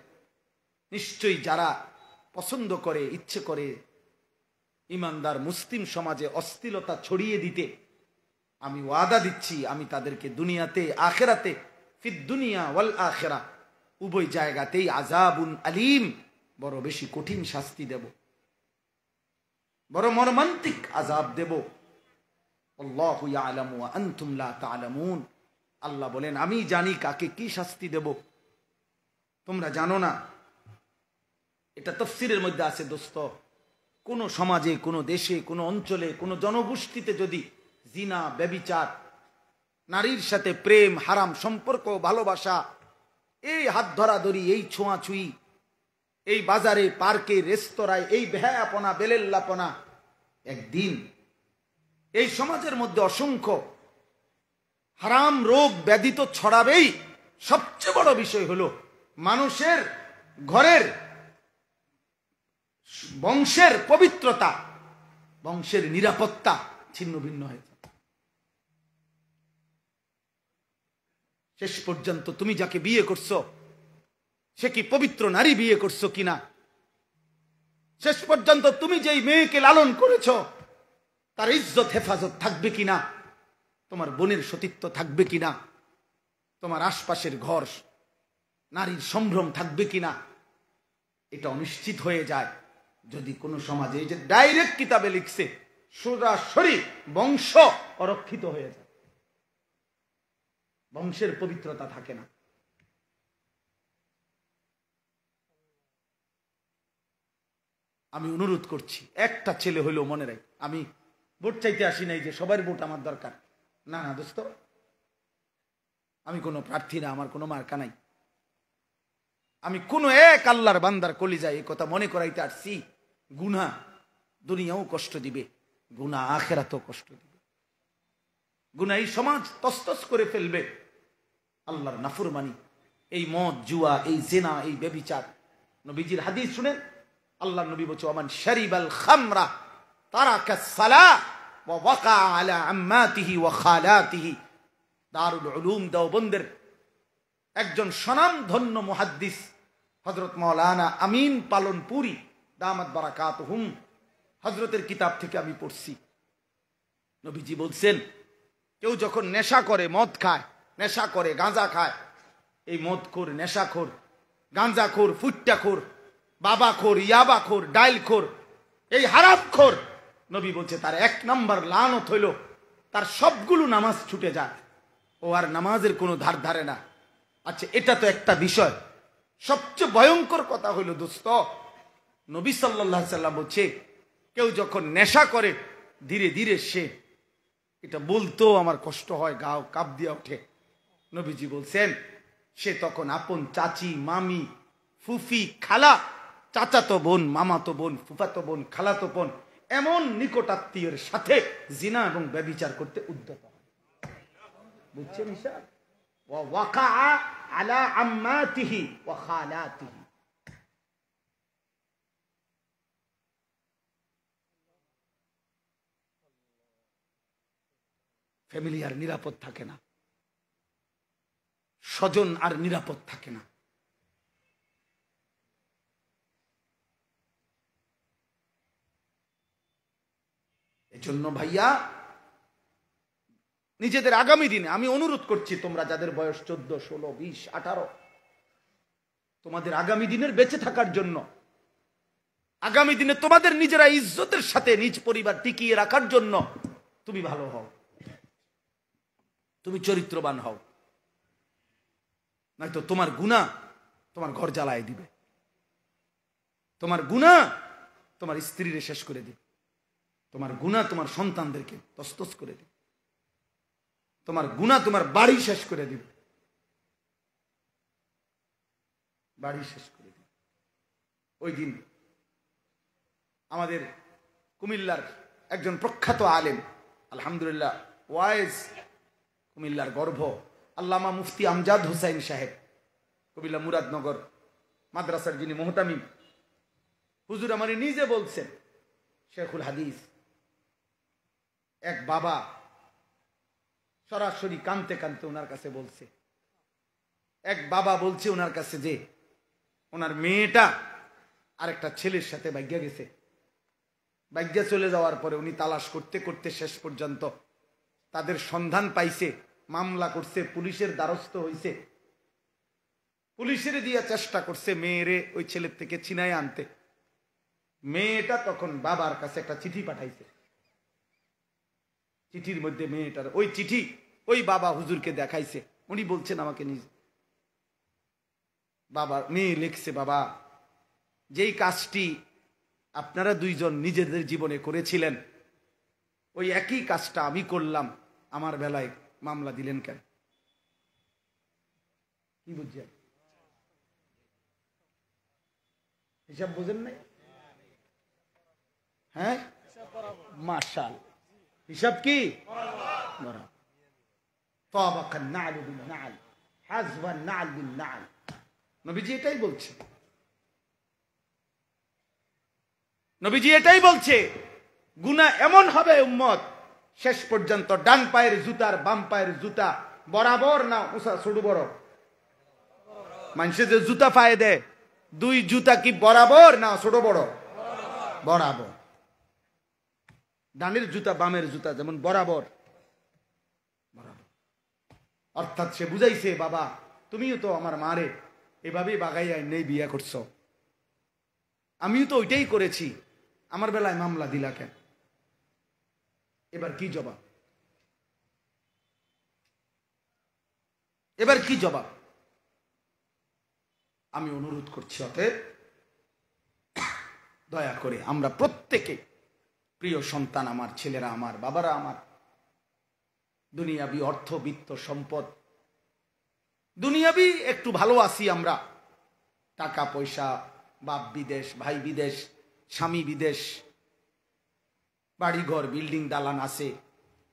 নিশ্চয়ই যারা পছন্দ করে, ইচ্ছে করে ইমানদার মুসলিম সমাজে অশ্লীলতা ছড়িয়ে দিতে, আমি ওয়াদা দিচ্ছি আমি তাদেরকে দুনিয়াতে, আখিরাতে, ফিদ দুনিয়া ওয়াল আখিরাহ, উভয় জায়গাতেই আযাবুন আলীম, বড় বেশি কঠিন শাস্তি দেব, বড় মর্মান্তিক আযাব দেব। আল্লাহু ইয়ালামু ওয়া আনতুম লা তা'লামুন। আল্লাহ বলেন, আমি জানি কাকে কি শাস্তি দেব, তোমরা জানো না। এটা তাফসীরের মধ্যে আছে দোস্ত। কোন সমাজে, কোন দেশে, কোন অঞ্চলে, কোন জনগোষ্ঠীতে যদি জিনা, ব্যভিচার, নারীর সাথে প্রেম, হারাম সম্পর্ক, ভালোবাসা, এই হাত ধরাধরি, এই ছোঁয়াছুঁই, এই বাজারে, পার্কে, রেস্তোরাঁয় এই বেহায়াপনা, বেলেল্লাপনা, একদিন এই সমাজের মধ্যে অসংখ্য হারাম রোগ ব্যাধি তো ছড়াবেই। সবচেয়ে বড় বিষয় হলো মানুষের ঘরের বংশের পবিত্রতা, বংশের নিরাপত্তা ছিন্ন ভিন্ন হয়ে যাবে। শেষ পর্যন্ত তুমি যাকে বিয়ে করছো সে কি পবিত্র নারী বিয়ে করছো কিনা, শেষ পর্যন্ত তুমি যেই মেয়েকে লালন করেছো তার ইজ্জত হেফাজত থাকবে কিনা, তোমার বোনের সতীত্ব থাকবে কিনা, তোমার আশপাশের ঘর নারীর সম্ভ্রম থাকবে কিনা, এটা অনিশ্চিত হয়ে যায় যদি কোনো সমাজে, এই যে ডাইরেক্ট কিতাবে লিখছে, সরাসরি বংশ অরক্ষিত হয়ে যায়, বংশের পবিত্রতা থাকে না। আমি অনুরোধ করছি, একটা ছেলে হইলেও মনে রাখ, আমি ভোট চাইতে আসি নাই যে সবার ভোট আমার দরকার, না না দোস্ত, আমি কোনো প্রার্থী না, আমার কোনো মার্কা নাই, আমি কোন এক আল্লাহর বান্দার কলিজায় এই কথা মনে করাইতে আসছি, গুনাহ দুনিয়াও কষ্ট দিবে, গুনাহ আখিরাতেও কষ্ট দিবে, গুনাহ এই সমাজ তসতস করে ফেলবে। আল্লাহর নাফরমানি, এই মদ, জুয়া, এই জিনা, এই ব্যভিচার, নবীজির হাদিস শুনেন, আল্লাহ নবী বলছে, ওমান শারিবাল খামরা তারাকাস সালাহ ওয়া ওয়াকা আলা আম্মাতিহি ওয়া খালাতিহি। দারুল উলুম দেওবন্দের একজন স্বনামধন্য মুহাদ্দিস হযরত মাওলানা আমিন পালনপুরি দামাত বারাকাতুহুম, হযরতের কিতাব থেকে আমি পড়ছি, নবীজি বলছেন, কেউ যখন নেশা করে, মদ খায়, নেশা করে, গাঁজা খায়, এই মদখোর, নেশাখোর, গাঁজাখোর, ফুট্টাখোর, বাবাখোর, ইয়াবাখোর, ডাইলখোর, এই হারামখোর, নবী বলছে তার এক নাম্বার লানত হইল তার সবগুলো নামাজ ছুটে যায়, ও আর নামাজের কোনো ধার ধারে না। আচ্ছা, এটা তো একটা বিষয়, সবচেয়ে ভয়ঙ্কর কথা হইল দোস্ত, নবী সাল্লাল্লাহু আলাইহি সাল্লাম বলছে, কেউ যখন নেশা করে ধীরে ধীরে, সে, এটা বলতেও আমার কষ্ট হয়, গাও কাঁপ দিয়া ওঠে, নবীজি বলছেন সে তখন আপন চাচি, মামি, ফুফি, খালা, চাচাতো বোন, মামাতো বোন, ফুফাতো বোন, খালাতো বোন, এমন নিকটাত্মীয়ের সাথে জিনা এবং ব্যভিচার করতে উদ্যত হয়। বুঝছেন ঈশা? ওয়া ওয়াকা আলা আম্মাতিহি ওয়া খালাতিহি। ফ্যামিলি আর নিরাপদ থাকে না, স্বজন আর নিরাপদ থাকে না। এজন্য ভাইয়া, নিজেদের আগামী দিনে আমি অনুরোধ করছি, তোমরা যাদের বয়স 14, 16, 20, 18, তোমাদের আগামী দিনের বেঁচে থাকার জন্য, আগামী দিনে তোমাদের নিজেরা ইজ্জতের সাথে নিজ পরিবার টিকিয়ে রাখার জন্য তুমি ভালো হও, তুমি চরিত্রবান হও, নয়তো তোমার গুনাহ তোমার ঘর জ্বালায় দিবে, তোমার গুনাহ তোমার স্ত্রীরে শেষ করে দিবে, তোমার গুনাহ তোমার সন্তানদেরকে তসতস করে দিবে, তোমার গুনাহ তোমার বাড়ি শেষ করে দিবে, বাড়ি শেষ করে দিবে। ওই দিন আমাদের কুমিল্লার একজন প্রখ্যাত আলেম, আলহামদুলিল্লাহ ওয়াইজ, কুমিল্লার গর্ভ, আল্লামা মুফতি আমজাদ হুসাইন সাহেব, কুমিল্লা মুরাদনগর মাদ্রাসার যিনি মোহতামিম, হুজুর আমারে নিজে বলছেন, শেখুল হাদিস, এক বাবা সরাসরি কানতে কানতে ওনার কাছে বলছে, এক বাবা বলছে ওনার কাছে যে ওনার মেয়েটা আরেকটা ছেলের সাথে ভাগ্যা গেছে। ভাগ্যা চলে যাওয়ার পরে উনি তালাশ করতে করতে শেষ পর্যন্ত তাদের সন্ধান পাইছে, মামলা করছে, পুলিশের দ্বারস্থ হইছে, পুলিশের দিয়ে চেষ্টা করছে মেয়েরে ওই ছেলের থেকে ছিনায় আনতে। মেয়েটা তখন বাবার কাছে একটা চিঠি পাঠাইছে, চিঠির মধ্যে মেয়েটার ওই চিঠি ওই বাবা হুজুরকে দেখাইছে। উনি বলছেন আমাকে নিজে, বাবা মেয়ে লিখছে, বাবা যেই কাজটি আপনারা দুইজন নিজেদের জীবনে করেছিলেন ওই একই কাজটা আমি করলাম, আমার বেলায় মামলা দিলেন কেন? কি বুঝছেন? হিসাব বুঝেন নাই? হ্যাঁ, মাশাল, হিসাব কি? নবীজি এটাই বলছে, নবীজি এটাই বলছে, গুনাহ এমন হবে উম্মত শেষ পর্যন্ত ডান পায়ের জুতার বাম পায়ের জুতা বরাবর না উঁচা ছোট বড়? মানুষে যে জুতা পায়ে দেয়, দুই জুতা কি বরাবর না ছোট বড়? বরাবর। ডানের জুতা বামের জুতা যেমন বরাবর, বরাবর। অর্থাৎ সে বুঝাইছে, বাবা তুমিও তো আমার মারে এভাবেই বাগাইয়া নেই বিয়া করছো, আমিও তো ওইটাই করেছি, আমার বেলায় মামলা দিলা কেন? এবার কি জবাব? এবার কি জবাব? আমি অনুরোধ করছি, অতএব দয়া করে আমরা প্রত্যেকে, প্রিয় সন্তান আমার, ছেলেরা আমার, বাবারা আমার, দুনিয়াবি অর্থ বিত্ত সম্পদ, দুনিয়াবি একটু ভালো আছি আমরা, টাকা পয়সা, বাপ বিদেশ, ভাই বিদেশ, স্বামী বিদেশ, বাড়িঘর বিল্ডিং দালান আছে,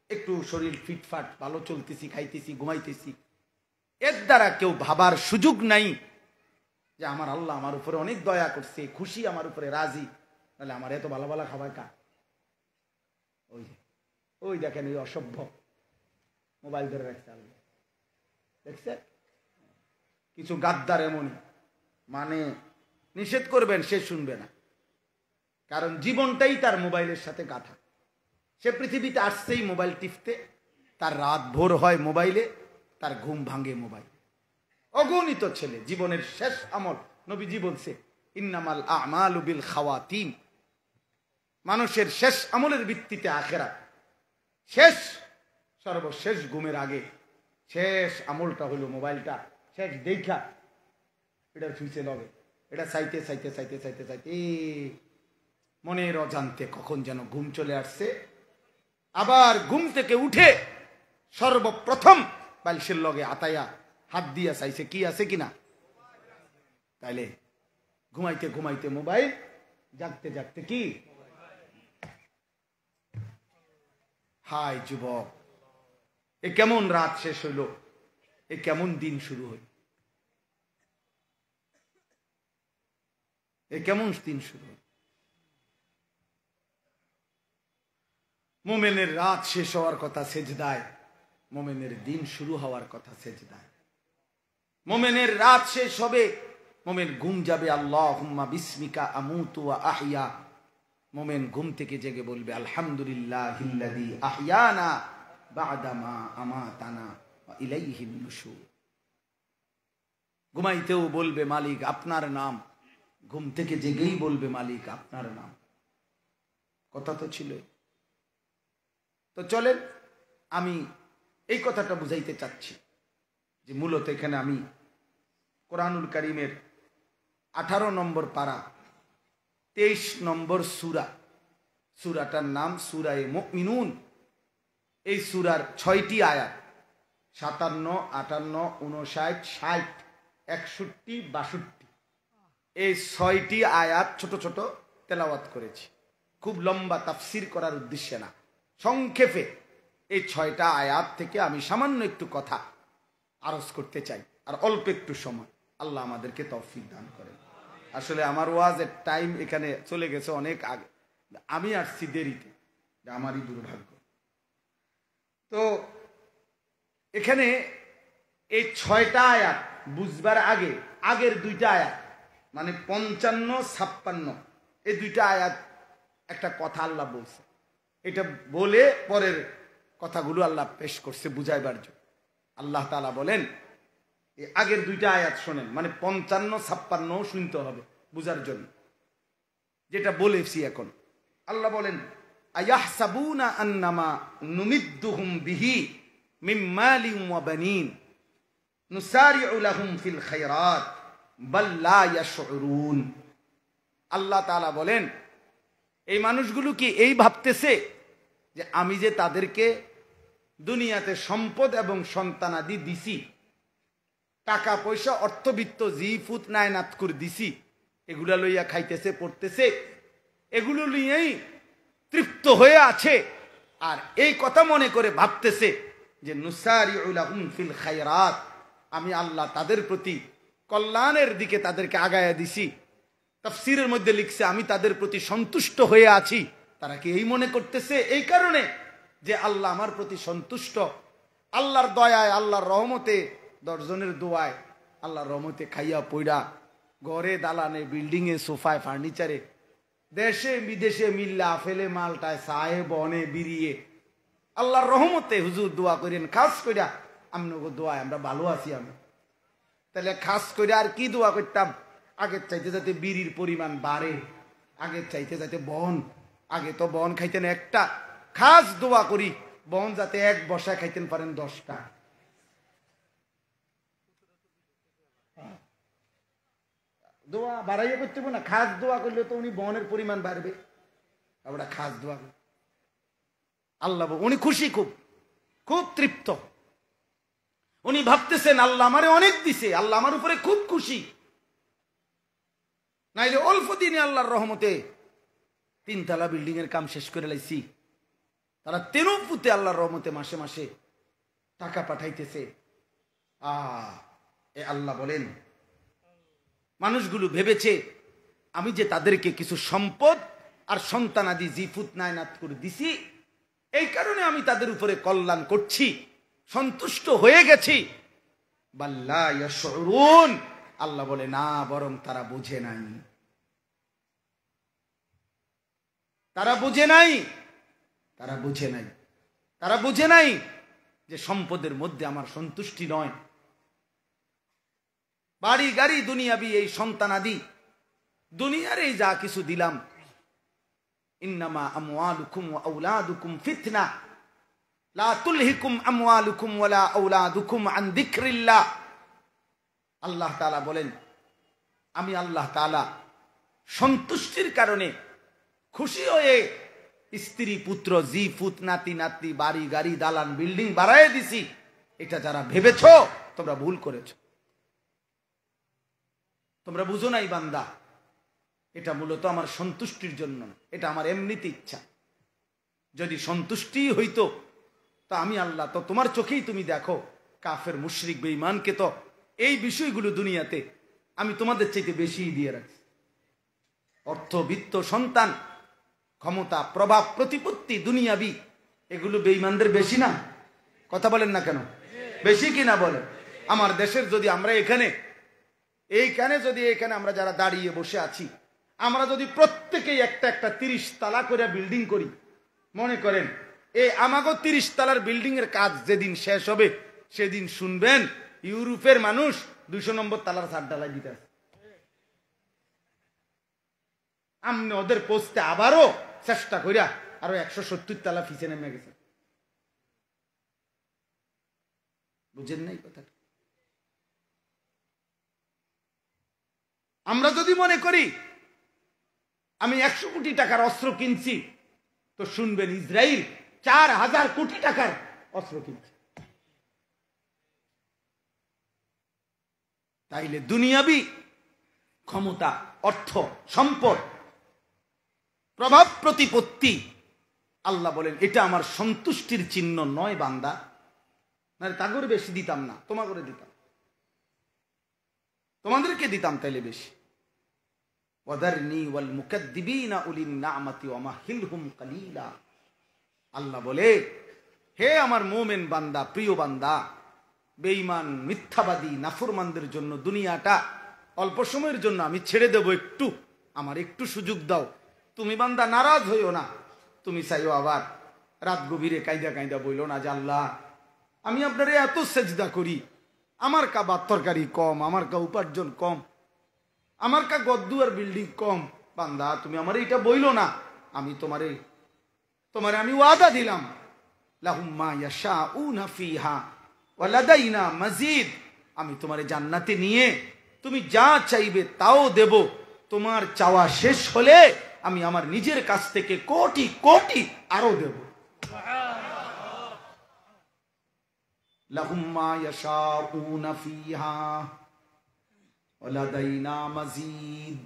একটু শরীর ফিটফাট, ভালো চলতেছি, খাইতেছি, ঘুমাইতেছি, এর দ্বারা কেউ ভাবার সুযোগ নাই যে আমার আল্লাহ আমার উপরে অনেক দয়া করছে, খুশি, আমার উপরে রাজি, তাহলে আমার এত ভালো ভালো খাবার কা? ওই ওই দেখেন ওই অসভ্য মোবাইল ধরে রাখছে, দেখছে কিছু গাদ্দার এমনই, মানে নিষেধ করবেন সে শুনবে না, কারণ জীবনটাই তার মোবাইলের সাথে গাঁথা। সে পৃথিবীতে আসছেই মোবাইল টিপতে, তার রাত ভোর হয় মোবাইলে, তার ঘুম ভাঙে মোবাইল। অগণিত ছেলে জীবনের শেষ আমল, নবীজি বলছে ইন্নামাল আমালু বিল খাওয়াতিম, মানুষের শেষ আমলের ভিত্তিতে আখিরাত। শেষ সর্বশেষ ঘুমের আগে শেষ আমলটা হলো মোবাইলটা শেষ দেখা এটা ছুঁচে লবে, এটা চাইতে চাইতে চাইতে চাইতে চাইতে মনের অজান্তে কখন যেন ঘুম চলে আসছে, আবার ঘুম থেকে উঠে সর্বপ্রথম বালিশের লগে আতায়া হাত দিয়া চাইছে কি আছে কিনা, তাইলে ঘুমাইতে ঘুমাইতে মোবাইল, জাগতে জাগতে কি? হায় যুবক, এ কেমন রাত শেষ হইল, এ কেমন দিন শুরু হইল, এ কেমন দিন শুরু হইল? মোমেনের রাত শেষ হওয়ার কথা সেজদায়, মোমেনের দিন শুরু হওয়ার কথা সেজদায়। মোমেনের রাত শেষ হবে, মোমেন ঘুম যাবে আল্লাহুম্মা বিসমিকা আমুতু ওয়া আহইয়া, মোমেন ঘুম থেকে জেগে বলবে আলহামদুলিল্লাহিল্লাযী আহইয়ানা বা'দা মা আমাতানা ওয়া ইলাইহিন নুশুর। ঘুমাইতেও বলবে মালিক আপনার নাম, ঘুম থেকে জেগেই বলবে মালিক আপনার নাম। কথা তো ছিল। তো চলেন আমি এই কথাটা বুঝাইতে চাচ্ছি যে মূলত এখানে আমি কোরআনুল কারীমের 18 নম্বর পারা 23 নম্বর সূরা, সূরাটার নাম সূরায়ে মুমিনুন। এই সূরার 6টি আয়াত 57, 58, 59, 60, 61, 62 এই 6টি আয়াত ছোট ছোট তেলাওয়াত করেছি। খুব লম্বা তাফসির করার উদ্দেশ্যে না, সংক্ষেপে এই 6টা আয়াত থেকে আমি সামান্য একটু কথা আরজ করতে চাই, আর অল্প একটু সময়। আল্লাহ আমাদেরকে তৌফিক দান করেন। আসলে আমার ওয়াজের টাইম এখানে চলে গেছে অনেক আগে, আমি আসছি দেরিতে, আমারই দুর্ভাগ্য। তো এখানে এই 6টা আয়াত বুঝবার আগে আগের 2টা আয়াত মানে 55-56 এই 2টা আয়াত একটা কথা আল্লাহ বলছে, এটা বলে পরের কথাগুলো আল্লাহ পেশ করছে বুঝাইবার জন্য। আল্লাহ তাআলা বলেন, এই আগের 2টা আয়াত শোনেন, মানে 55-56 শুনতে হবে বুঝার জন্য যেটা বলেছি এখন। আল্লাহ বলেন, আয়াহসাবুনা আন্নামা নুমিদ্দুহুম বিহি মিন মালিন ওয়া বানিন নুসারিউ লাহুম ফিল খায়রাত বাল লা ইয়াশউরুন। আল্লাহ তাআলা বলেন, এই মানুষগুলো কি এই ভাবতেছে যে আমি যে তাদেরকে দুনিয়াতে সম্পদ এবং সন্তানাদি দিছি, টাকা পয়সা অর্থবিত্ত জি ফুত নায়নাত করে দিছি, এগুলা লইয়া খাইতেছে পড়তেছে, এগুলো নিয়েই তৃপ্ত হয়ে আছে, আর এই কথা মনে করে ভাবতেছে যে নুসারিউ লাহুম ফিল খায়রাত, আমি আল্লাহ তাদের প্রতি কল্যাণের দিকে তাদেরকে আগায়া দিছি। তাফসীরের মধ্যে লিখছে আমি তাদের প্রতি সন্তুষ্ট হয়ে আছি। তারা কি এই মনে করতেছে এই কারণে যে আল্লাহ আমার প্রতি সন্তুষ্ট, আল্লাহর দয়ায়, আল্লাহর রহমতে, 10 জনের দোয়ায়, আল্লাহর রহমতে খাইয়া পইড়া ঘরে দালানে বিল্ডিংয়ে সোফায় ফার্নিচারে দেশে বিদেশে মিল্লা ফেলে মালটায় সাহে বনে বিরিয়ে আল্লাহর রহমতে হুজুর দোয়া করেন খাস কইরা আমনগো দোয়ায় আমরা ভালো আছি। আমি তাহলে খাস করে আর কি দোয়া করতাম, আগের চাইতে যাতে বিড়ির পরিমাণ বাড়ে, আগের চাইতে যাতে বন, আগে তো বন খাইতেন একটা, খাস দোয়া করি বন যাতে এক বসায় খাইতেন পারেন 10টা। দোয়া বাড়াইয়া করতে না, খাস দোয়া করলে তো উনি বনের পরিমাণ বাড়বে। আমরা খাস দোয়া করি, আল্লাহ উনি খুশি, খুব খুব তৃপ্ত। উনি ভাবতেছেন আল্লাহ আমারে অনেক দিছে, আল্লাহ আমার উপরে খুব খুশি। নাইলে অল্প দিনে আল্লাহর রহমতে 3 তলা বিল্ডিং এর কাম শেষ করে লাইছি। তারা তেরুপুতে আল্লাহর রহমতে মাসে মাসে টাকা পাঠাইতেছে। এ আল্লাহ বলেন, মানুষগুলো ভেবেছে আমি যে তাদেরকে কিছু সম্পদ আর সন্তানাদি জিফুত নায়নাত করে দিছি, এই কারণে আমি তাদের উপরে কল্যাণ করছি, সন্তুষ্ট হয়ে গেছি। বাল লা ইয়াশউরুন, আল্লাহ বলে না, বরং তারা বুঝে নাই, তারা বুঝে নাই, তারা বুঝে নাই, তারা বুঝে নাই যে সম্পদের মধ্যে আমার সন্তুষ্টি নয়। বাড়ি গাড়ি দুনিয়াবি এই সন্তানাদি দুনিয়ার এই যা কিছু দিলাম, ইন্নামা আমওয়ালুকুম ওয়া আওলাদুকুম ফিতনা লা তুলহিকুম আমওয়ালুকুম ওয়ালা আওলাদুকুম আন যিকরিল্লাহ। আল্লাহ তাআলা বলেন, আমি আল্লাহ তাআলা সন্তুষ্টির কারণে খুশি হয়ে স্ত্রী পুত্র জি ফুত নাতি নাতনি বাড়ি গাড়ি দালান বিল্ডিং বাড়ায় দিছি। এটা যারা ভেবেছো তোমরা ভুল করেছো, তোমরা বুঝো নাই বান্দা, এটা মূলত আমার সন্তুষ্টির জন্য, এটা আমার এমনিতে ইচ্ছা। যদি সন্তুষ্টি হইতো তা আমি আল্লাহ তো তোমার চোখেই তুমি দেখো কাফের মুশরিক বেঈমানকে তো এই বিষয়গুলো দুনিয়াতে আমি তোমাদের চাইতে বেশি দিয়ে রাখছি। অর্থ বিত্ত সন্তান ক্ষমতা প্রভাব প্রতিপত্তি দুনিয়াবি এগুলো বেঈমানদের বেশি না? কথা বলেন না কেন, বেশি কিনা বলেন? আমার দেশের যদি আমরা এইখানে আমরা যারা দাঁড়িয়ে বসে আছি, আমরা যদি প্রত্যেকেই একটা একটা 30 তলা করে বিল্ডিং করি, মনে করেন এই আমাগো 30 তলার বিল্ডিং এর কাজ যেদিন শেষ হবে সেদিন শুনবেন ইউরোপের মানুষ 200 নম্বর তলার ছাদ ঢালাই দিতে আছে। আমনে ওদের পোস্টে আবারও চেষ্টা করিয়া আরো 170 তলা ফিসে নেমে গেছে। বুঝেন নাই কথাটা? আমরা যদি মনে করি আমি 100 কোটি টাকার অস্ত্র কিনছি, তো শুনবেন ইসরায়েল 4000 কোটি টাকার অস্ত্র কিনছে। তাইলে দুনিয়াবি ক্ষমতা অর্থ সম্পদ প্রভাব প্রতিপত্তি। আল্লাহ বলেন এটা আমার সন্তুষ্টির চিহ্ন নয় বান্দা। না তাগরে বেশি দিতাম না, তোমাকে দিতাম, তোমাদেরকে দিতাম তাইলে বেশি। ওয়াদারনি ওয়াল মুকাদ্দিবিনা উলিন নি'মাতি ওয়া মাহিলহুম কালিলা। আল্লাহ বলে হে আমার মুমিন বান্দা, প্রিয় বান্দা, বেঈমান মিথ্যাবাদী নাফরমানদের জন্য দুনিয়াটা অল্প সময়ের জন্য আমি ছেড়ে দেব, একটু আমার একটু সুযোগ দাও। তুমি বান্দা নারাজ হইও না, তুমি চাইও আবার রাত গভীরে কায়দা কায়দা বইলো না যে আল্লাহ আমি আপনারে এত সেজদা করি, আমার কা ভাত তরকারি কম, আমার কা উপার্জন কম, আমার কা গদ্দুয়ার বিল্ডিং কম, বান্দা তুমি আমার এইটা বইলো না। আমি তোমারে আমি ওয়াদা দিলাম, লাহুম মা ইয়াশাউনা ফিহা ওয়া লাদাইনা মাজিদ। আমি তোমারে জান্নাতে নিয়ে তুমি যা চাইবে তাও দেব। তোমার চাওয়া শেষ হলে আমি আমার নিজের কাছ থেকে কোটি কোটি আরো দেব। লাহুম মা ইয়াশাউনা ফিহা ওয়া লাদাইনা মাজিদ।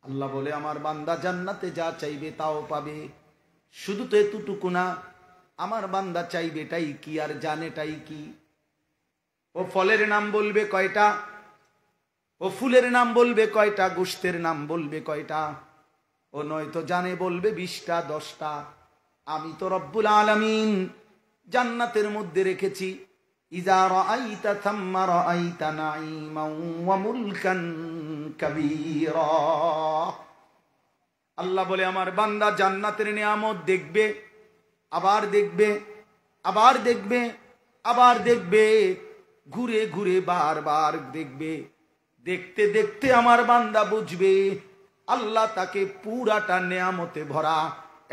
আল্লাহ বলে আমার বান্দা জান্নাতে যা চাইবে তাও পাবে। শুধু তো এতটুকু না, আমার বান্দা চাইবে এটাই কি আর জানেটাই কি। ও ফলের নাম বলবে কয়টা, ও ফুলের নাম বলবে কয়টা, গোশতের নাম বলবে কয়টা, ও নয়তো জানে বলবে 20টা 10টা। আমি তো রব্বুল আলামিন জান্নাতের মধ্যে রেখেছি ইযা রাআইতা থাম্মা রাআইতা নাঈমান ওয়া মুলকান কাবীরা। আল্লাহ বলে আমার বান্দা জান্নাতের নিয়ামত দেখবে, আবার দেখবে, আবার দেখবে, আবার দেখবে, ঘুরে ঘুরে বারবার দেখবে। দেখতে দেখতে আমার বান্দা বুঝবে আল্লাহ তাকে পুরাটা নিয়ামতে ভরা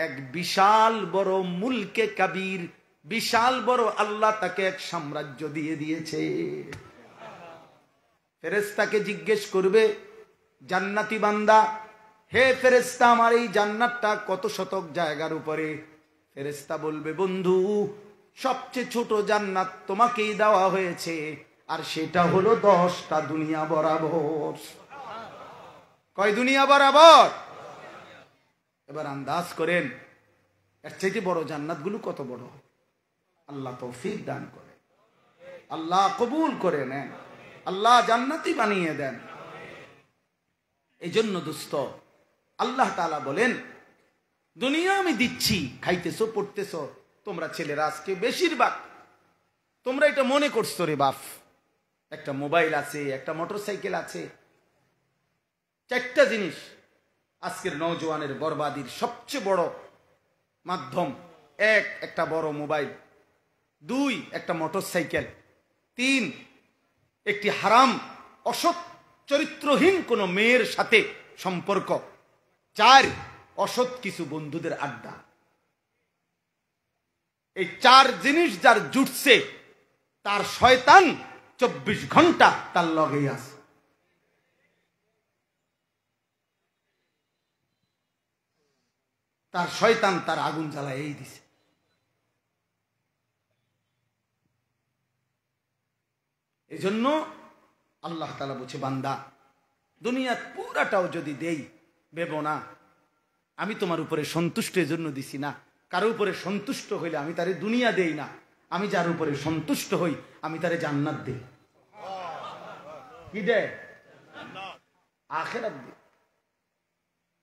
এক বিশাল বড় মুলকে কাবীর, বিশাল বড় আল্লাহ তাকে এক সাম্রাজ্য দিয়ে দিয়েছে। ফেরেশতাকে জিজ্ঞেস করবে জান্নাতি বান্দা, হে ফেরেশতা আমার এই জান্নাতটা কত শতক জায়গার উপরে? ফেরেশতা বলবে বন্ধু সবচেয়ে ছোট জান্নাত তোমাকেই দেওয়া হয়েছে, আর সেটা হলো 10টা দুনিয়া বরাবর। কয় দুনিয়া বরাবর? এবার আন্দাজ করেন এর চাইতে বড় জান্নাতগুলো কত বড়। আল্লাহ তৌফিক দান করে, আল্লাহ কবুল করে নেন, আল্লাহ জান্নাতি বানিয়ে দেন। এই জন্য দোস্ত আল্লাহ তাআলা বলেন দুনিয়া আমি দিচ্ছি, খাইতেছো পড়তেছো। তোমরা ছেলেরা আজকে বেশিরভাগ তোমরা এটা মনে করছো রে বাপ, একটা মোবাইল আছে, একটা মোটরসাইকেল আছে, 4টা জিনিস আজকের নওজোয়ানের বরবাদির সবচেয়ে বড় মাধ্যম। 1 একটা বড় মোবাইল, 2 একটা মোটরসাইকেল, 3 একটি হারাম অসৎ চরিত্রহীন কোন মেয়ের সাথে সম্পর্ক, 4 অসৎ কিছু বন্ধুদের আড্ডা। এই 4 জিনিস যার জুটছে তার শয়তান 24 ঘন্টা তার লগেই আছে। তার শয়তান তার আগুন জ্বালায় এই দিছে। এই জন্য আল্লাহ তাআলা বলছে বান্দা দুনিয়ার পুরাটাও যদি দেই ভেবো না আমি তোমার উপরে সন্তুষ্ট এর জন্য দিছি না। কারো উপরে সন্তুষ্ট হইলে আমি তারে দুনিয়া দেই না, আমি যার উপরে সন্তুষ্ট হই আমি তারে জান্নাত দেই। কি দেয়? আখিরাত দেই।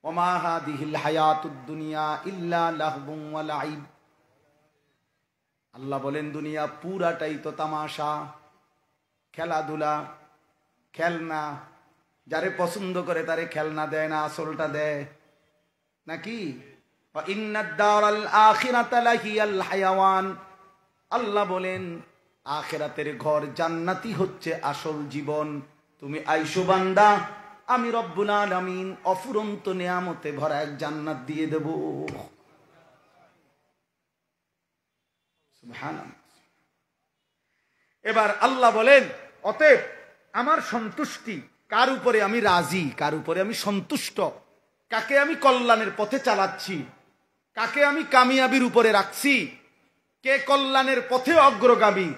ওমা হাদিহিল হায়াতুদ দুনিয়া ইল্লা লাহবুন ওয়া লাইব। আল্লাহ বলেন দুনিয়া পুরাটাই তো তামাশা, খেলাধুলা, খেলনা। যারে পছন্দ করে তারে খেলনা দেয় না, আসলটা দেয় নাকি? ইন্নাদ দারাল আখিরাতা লাহিয়াল হায়াওয়ান। আল্লাহ বলেন আখিরাতের ঘর জান্নাতি হচ্ছে আসল জীবন। তুমি আইসো বান্দা, আমি রব্বুল আলামিন অফুরন্ত নিয়ামতে ভরা এক জান্নাত দিয়ে দেব। সুবহানাল্লাহ। এবার আল্লাহ বলেন অতএব আমার সন্তুষ্টি কার উপরে আমি রাজি, কার উপরে আমি সন্তুষ্ট, কাকে আমি কল্যাণের পথে চালাচ্ছি, কাকে আমি কামিয়াবির উপরে রাখছি, কে কল্যাণের পথে অগ্রগামী।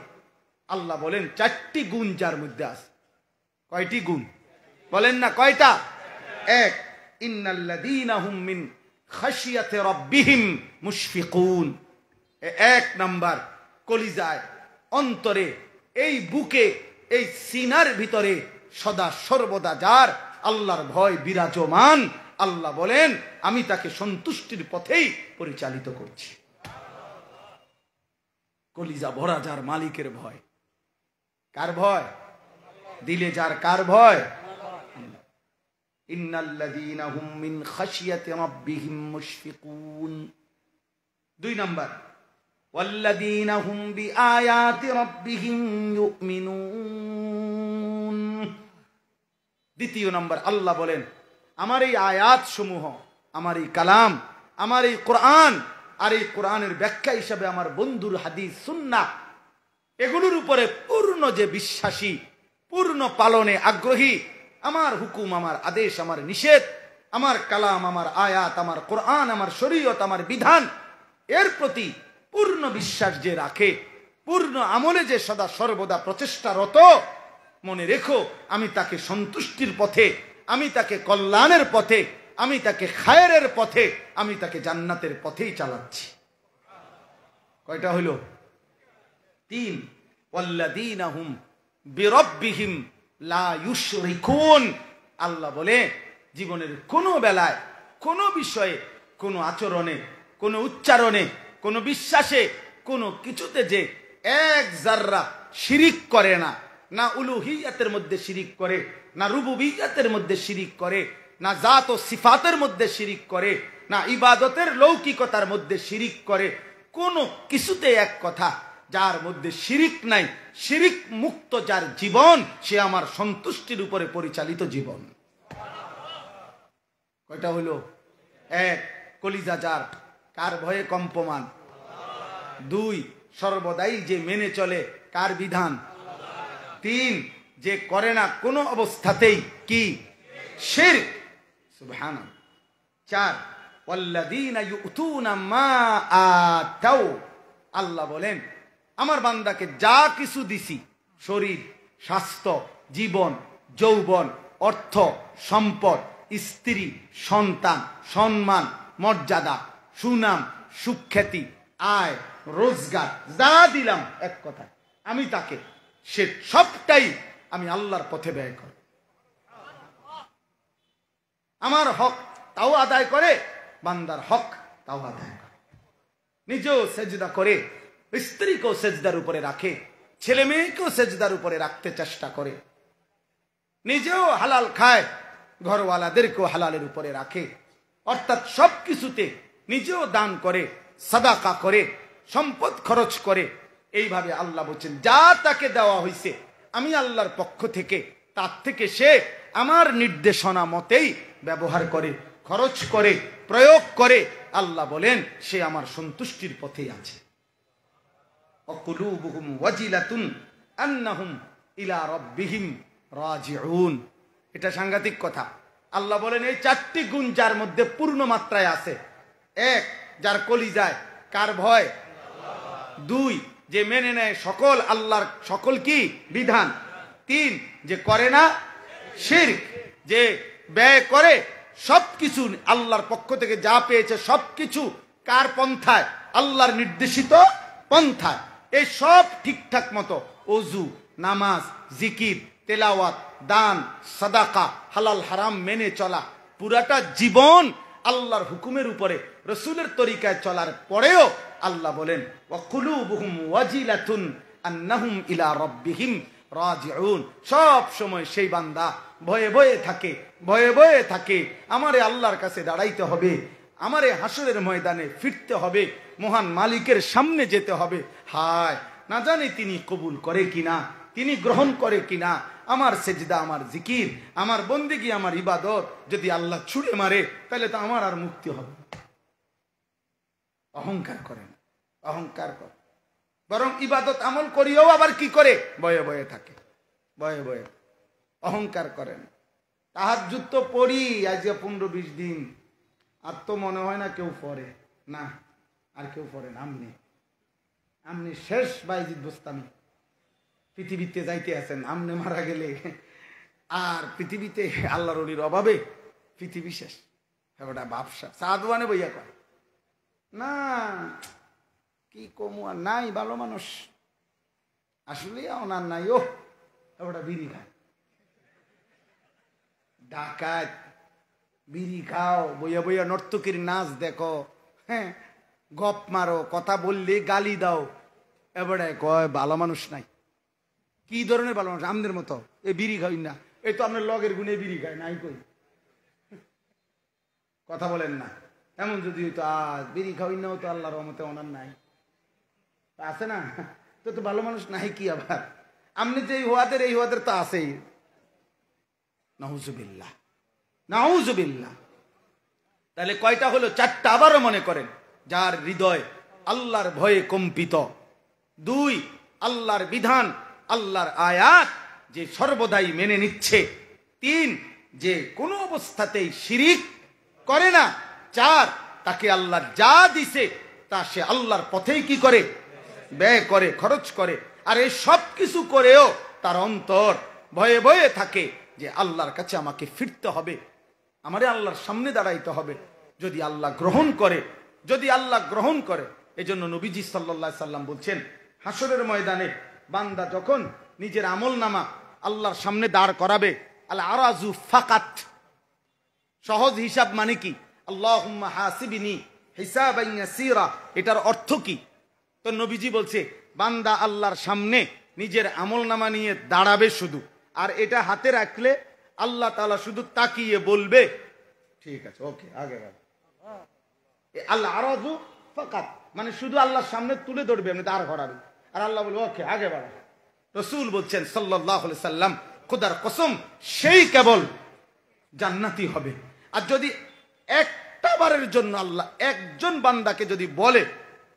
আল্লাহ বলেন 4টি গুণ যার মধ্যে আছে। কয়টি গুণ বলেন না? কয়টা? 1 ইন্নাল্লাযীনা হুম মিন খাশিয়াতে রাব্বিহিম মুশফিকুন। এক নাম্বার, কলিজায়, অন্তরে, এই বুকে, এই সিনার ভিতরে সদা সর্বদা যার আল্লাহর ভয় বিরাজমান, আল্লাহ বলেন আমি তাকে সন্তুষ্টির পথেই পরিচালিত করছি। কলিজা ভরা যার মালিকের ভয়। কার ভয়? দিলে যার কার ভয়? ইন্নাল্লাযীনা হুম মিন খাশিয়াতি রাব্বিহিম মুশফিকুন। 2 নাম্বার, ওয়াল্লাযীনা হুম বিআয়াতি রাব্বিহিম ইউমিনুন। দ্বিতীয় নাম্বার, আল্লাহ বলেন আমার এই আয়াত সমূহ, আমার এই কালাম, আমার এই কোরআন, আর এই কোরআনের ব্যাখ্যা হিসাবে আমার বন্ধুর হাদিস সুন্নাহ, এগুলোর উপরে পূর্ণ যে বিশ্বাসী, পূর্ণ পালনে আগ্রহী, আমার হুকুম, আমার আদেশ, আমার নিষেধ, আমার কালাম, আমার আয়াত, আমার কোরআন, আমার শরীয়ত, আমার বিধান, এর প্রতি পূর্ণ বিশ্বাস যে রাখে, পূর্ণ আমলে যে সদা সর্বদা প্রচেষ্টারত, মনে রেখো আমি তাকে সন্তুষ্টির পথে, আমি তাকে কল্যাণের পথে, আমি তাকে খায়েরের পথে, আমি তাকে জান্নাতের পথেই চালাচ্ছি। কয়টা হইল? 3। ওয়াল্লাযীনা হুম বিরাব্বিহিম লা ইউশরিকুন। আল্লাহ বলে জীবনের কোনো বেলায়, কোনো বিষয়ে, কোনো আচরণে, কোনো উচ্চারণে, কোনো বিশ্বাসে, কোনো কিছুতে যে এক জাররা শিরিক করে না, না উলুহিয়াতের মধ্যে শিরিক করে, না রুবুবিয়াতের মধ্যে শিরিক করে, না জাত ও সিফাতের মধ্যে শিরিক করে, না ইবাদতের লৌকিকতার মধ্যে শিরিক করে, কোনো কিছুতে এক কথা, যার মধ্যে শিরিক নাই, শিরিক মুক্ত যার জীবন, সে আমার সন্তুষ্টির উপরে পরিচালিত জীবন। কয়টা হইল? 1, কলিজা যার কার ভয়ে কম্পমান। 2, সর্বদাই যে মেনে চলে কার বিধান। 3, যে করে না কোনো অবস্থাতেই কি শিরক। সুবহানাল্লাহ। 4, ওয়াল্লাযীনা ইউতুনা মা আতাউ। আল্লাহ বলেন আমার বান্দাকে যা কিছু দিছি, শরীর, স্বাস্থ্য, জীবন, যৌবন, অর্থ, সম্পদ, স্ত্রী, সন্তান, সম্মান, মর্যাদা, সুনাম, সুখ্যাতি, আয়, রোজগার, যা দিলাম এক কথা আমি তাকে, সে সবটাই আমি আল্লাহর পথে ব্যয় করি। আমার হক তাও আদায় করে, বান্দার হক তাও আদায় করে, নিজেও সেজদা করে, স্ত্রীকেও সেজদার উপরে রাখে, ছেলে মেয়েকেও সেজদার উপরে রাখতে চেষ্টা করে, নিজেও হালাল খায়, ঘরওয়ালাদেরকেও হালালের উপরে রাখে, অর্থাৎ সবকিছুতে নিজেও দান করে, সাদাকা করে, সম্পদ খরচ করে। এইভাবে আল্লাহ বলছেন যা তাকে দেওয়া হয়েছে আমি আল্লাহর পক্ষ থেকে, তার থেকে সে আমার নির্দেশনা মতেই ব্যবহার করে, খরচ করে, প্রয়োগ করে। আল্লাহ বলেন সে আমার সন্তুষ্টির পথেই আছে। অকুলুবুহুম ওয়াজিলাতুন আন্নাহুম ইলা রাব্বিহিম রাজিউন। এটা সাংঘাতিক কথা। আল্লাহ বলেন এই 4টি গুণ যার মধ্যে পূর্ণ মাত্রায় আছে। 1, যার কলিজায় কার ভয়। 2, যে মেনে নেয় সকল আল্লাহর সকল কি বিধান। 3, যে করে না শিরক, যে ব্যয় করে সবকিছু আল্লাহর পক্ষ থেকে যা পেয়েছে সবকিছু কার পন্থায়, আল্লাহর নির্দেশিত পন্থায়। এই সব ঠিকঠাক মতো ওযু, নামাজ, জিকির, তেলাওয়াত, দান, সাদাকা, হালাল হারাম মেনে চলা, পুরাটা জীবন আল্লাহর হুকুমের উপরে রসুলের তরিকায় চলার পরেও আল্লাহ বলেন ওয়াকুলুবুহুম ওয়াজিলাতুন আন্নাহুম ইলা রাব্বিহিম রাজিউন। সব সময় সেই বান্দা ভয়ে ভয়ে থাকে, ভয়ে ভয়ে থাকে আমারে আল্লাহর কাছে দাঁড়াইতে হবে, আমারে হাসরের ময়দানে ফিরতে হবে, মহান মালিকের সামনে যেতে হবে। হায় না জানি তিনি কবুল করে কিনা, তিনি গ্রহণ করে কিনা। আমার সেজদা, আমার জিকির, আমার বন্দেগী, আমার ইবাদত যদি আল্লাহ ছুঁড়ে মারে তাহলে তো আমার আর মুক্তি হবে। অহংকার করেন, অহংকার করে, বরং ইবাদত আমল করিও আবার কি করে বয়ে বয়ে থাকে, বয়ে বয়ে অহংকার করেন। তাহাজ্জুদ তো পড়ি আজ 15-20 দিন, আর তো মনে হয় না কেউ পড়ে না, আর কেউ পড়ে না। আমনি শেষ বাইজিদ বুস্তামি, পৃথিবীতে যাইতে আছেন, আমনে মারা গেলে আর পৃথিবীতে আল্লাহর ওলির অভাবে পৃথিবী শেষ। ওটা ব্যবসা সাধুয়ানে বইয়া কয় না কি কমু আর নাই ভালো মানুষ আসলে ওনার নাই ও ওটা বিড়ি খায় ডাকাত বিড়ি খাও বইয়া বইয়া নর্তকীর নাচ দেখো হ্যাঁ গপ মারো কথা বললে গালি দাও এবারে কয় ভালো মানুষ নাই কি ধরনের ভালো মানুষ আমাদের মতো এই বিড়ি খাই না এই তো আপনার লগের গুণে বিড়ি খায় নাই কই কথা বলেন না এমন যদি হইতো আজ বিড়ি খাওয়াই নাও তো আল্লাহর রহমতে ওনার নাই আছে না তো তো ভালো মানুষ নাই কি আবার আপনি যে এই হওয়াদের তো আছেই নাউজুবিল্লাহ নাউজুবিল্লাহ তাহলে কয়টা হলো চারটা আবারও মনে করেন যার হৃদয় আল্লাহর ভয়ে কম্পিত দুই আল্লাহর বিধান আল্লাহর আয়াত যে সর্বদাই মেনে নিচ্ছে তিন যে কোনো অবস্থাতেই শিরিক করে না চার তাকে আল্লাহ যা দিছে তা সে আল্লাহর পথেই কি করে ব্যয় করে খরচ করে আর এই সব কিছু করেও তার অন্তর ভয়ে ভয়ে থাকে যে আল্লাহর কাছে আমাকে ফিরতে হবে আমারে আল্লাহর সামনে দাঁড়াইতে হবে যদি আল্লাহ গ্রহণ করে এজন্য নবীজি সাল্লাল্লাহু আলাইহি সাল্লাম বলছেন হাসরের ময়দানে বান্দা যখন নিজের আমলনামা আল্লাহর সামনে দাঁড় করাবে আল আরাজু ফাকাত সহজ হিসাব মানে কি আল্লাহুম্মা হাসিবনি হিসাবান ইয়াসীরা এটার অর্থ কি তো নবীজি বলছে বান্দা আল্লাহর সামনে নিজের আমলনামা নিয়ে দাঁড়াবে শুধু আর এটা হাতে রাখলে আল্লাহ তাআলা শুধু তাকিয়ে বলবে ঠিক আছে ওকে আগে বাড়ো আল আরাজু ফাকাত মানে শুধু আল্লাহর সামনে তুলে ধরবে এমনি দাঁড় করাবে আর আল্লাহ বলবে ওকে আগে বাড়ো রাসূল বলছেন সাল্লাল্লাহু আলাইহি সাল্লাম খোদার কসম সেই কেবল জান্নাতি হবে আর যদি একটা বারের জন্য আল্লাহ একজন বান্দাকে যদি বলে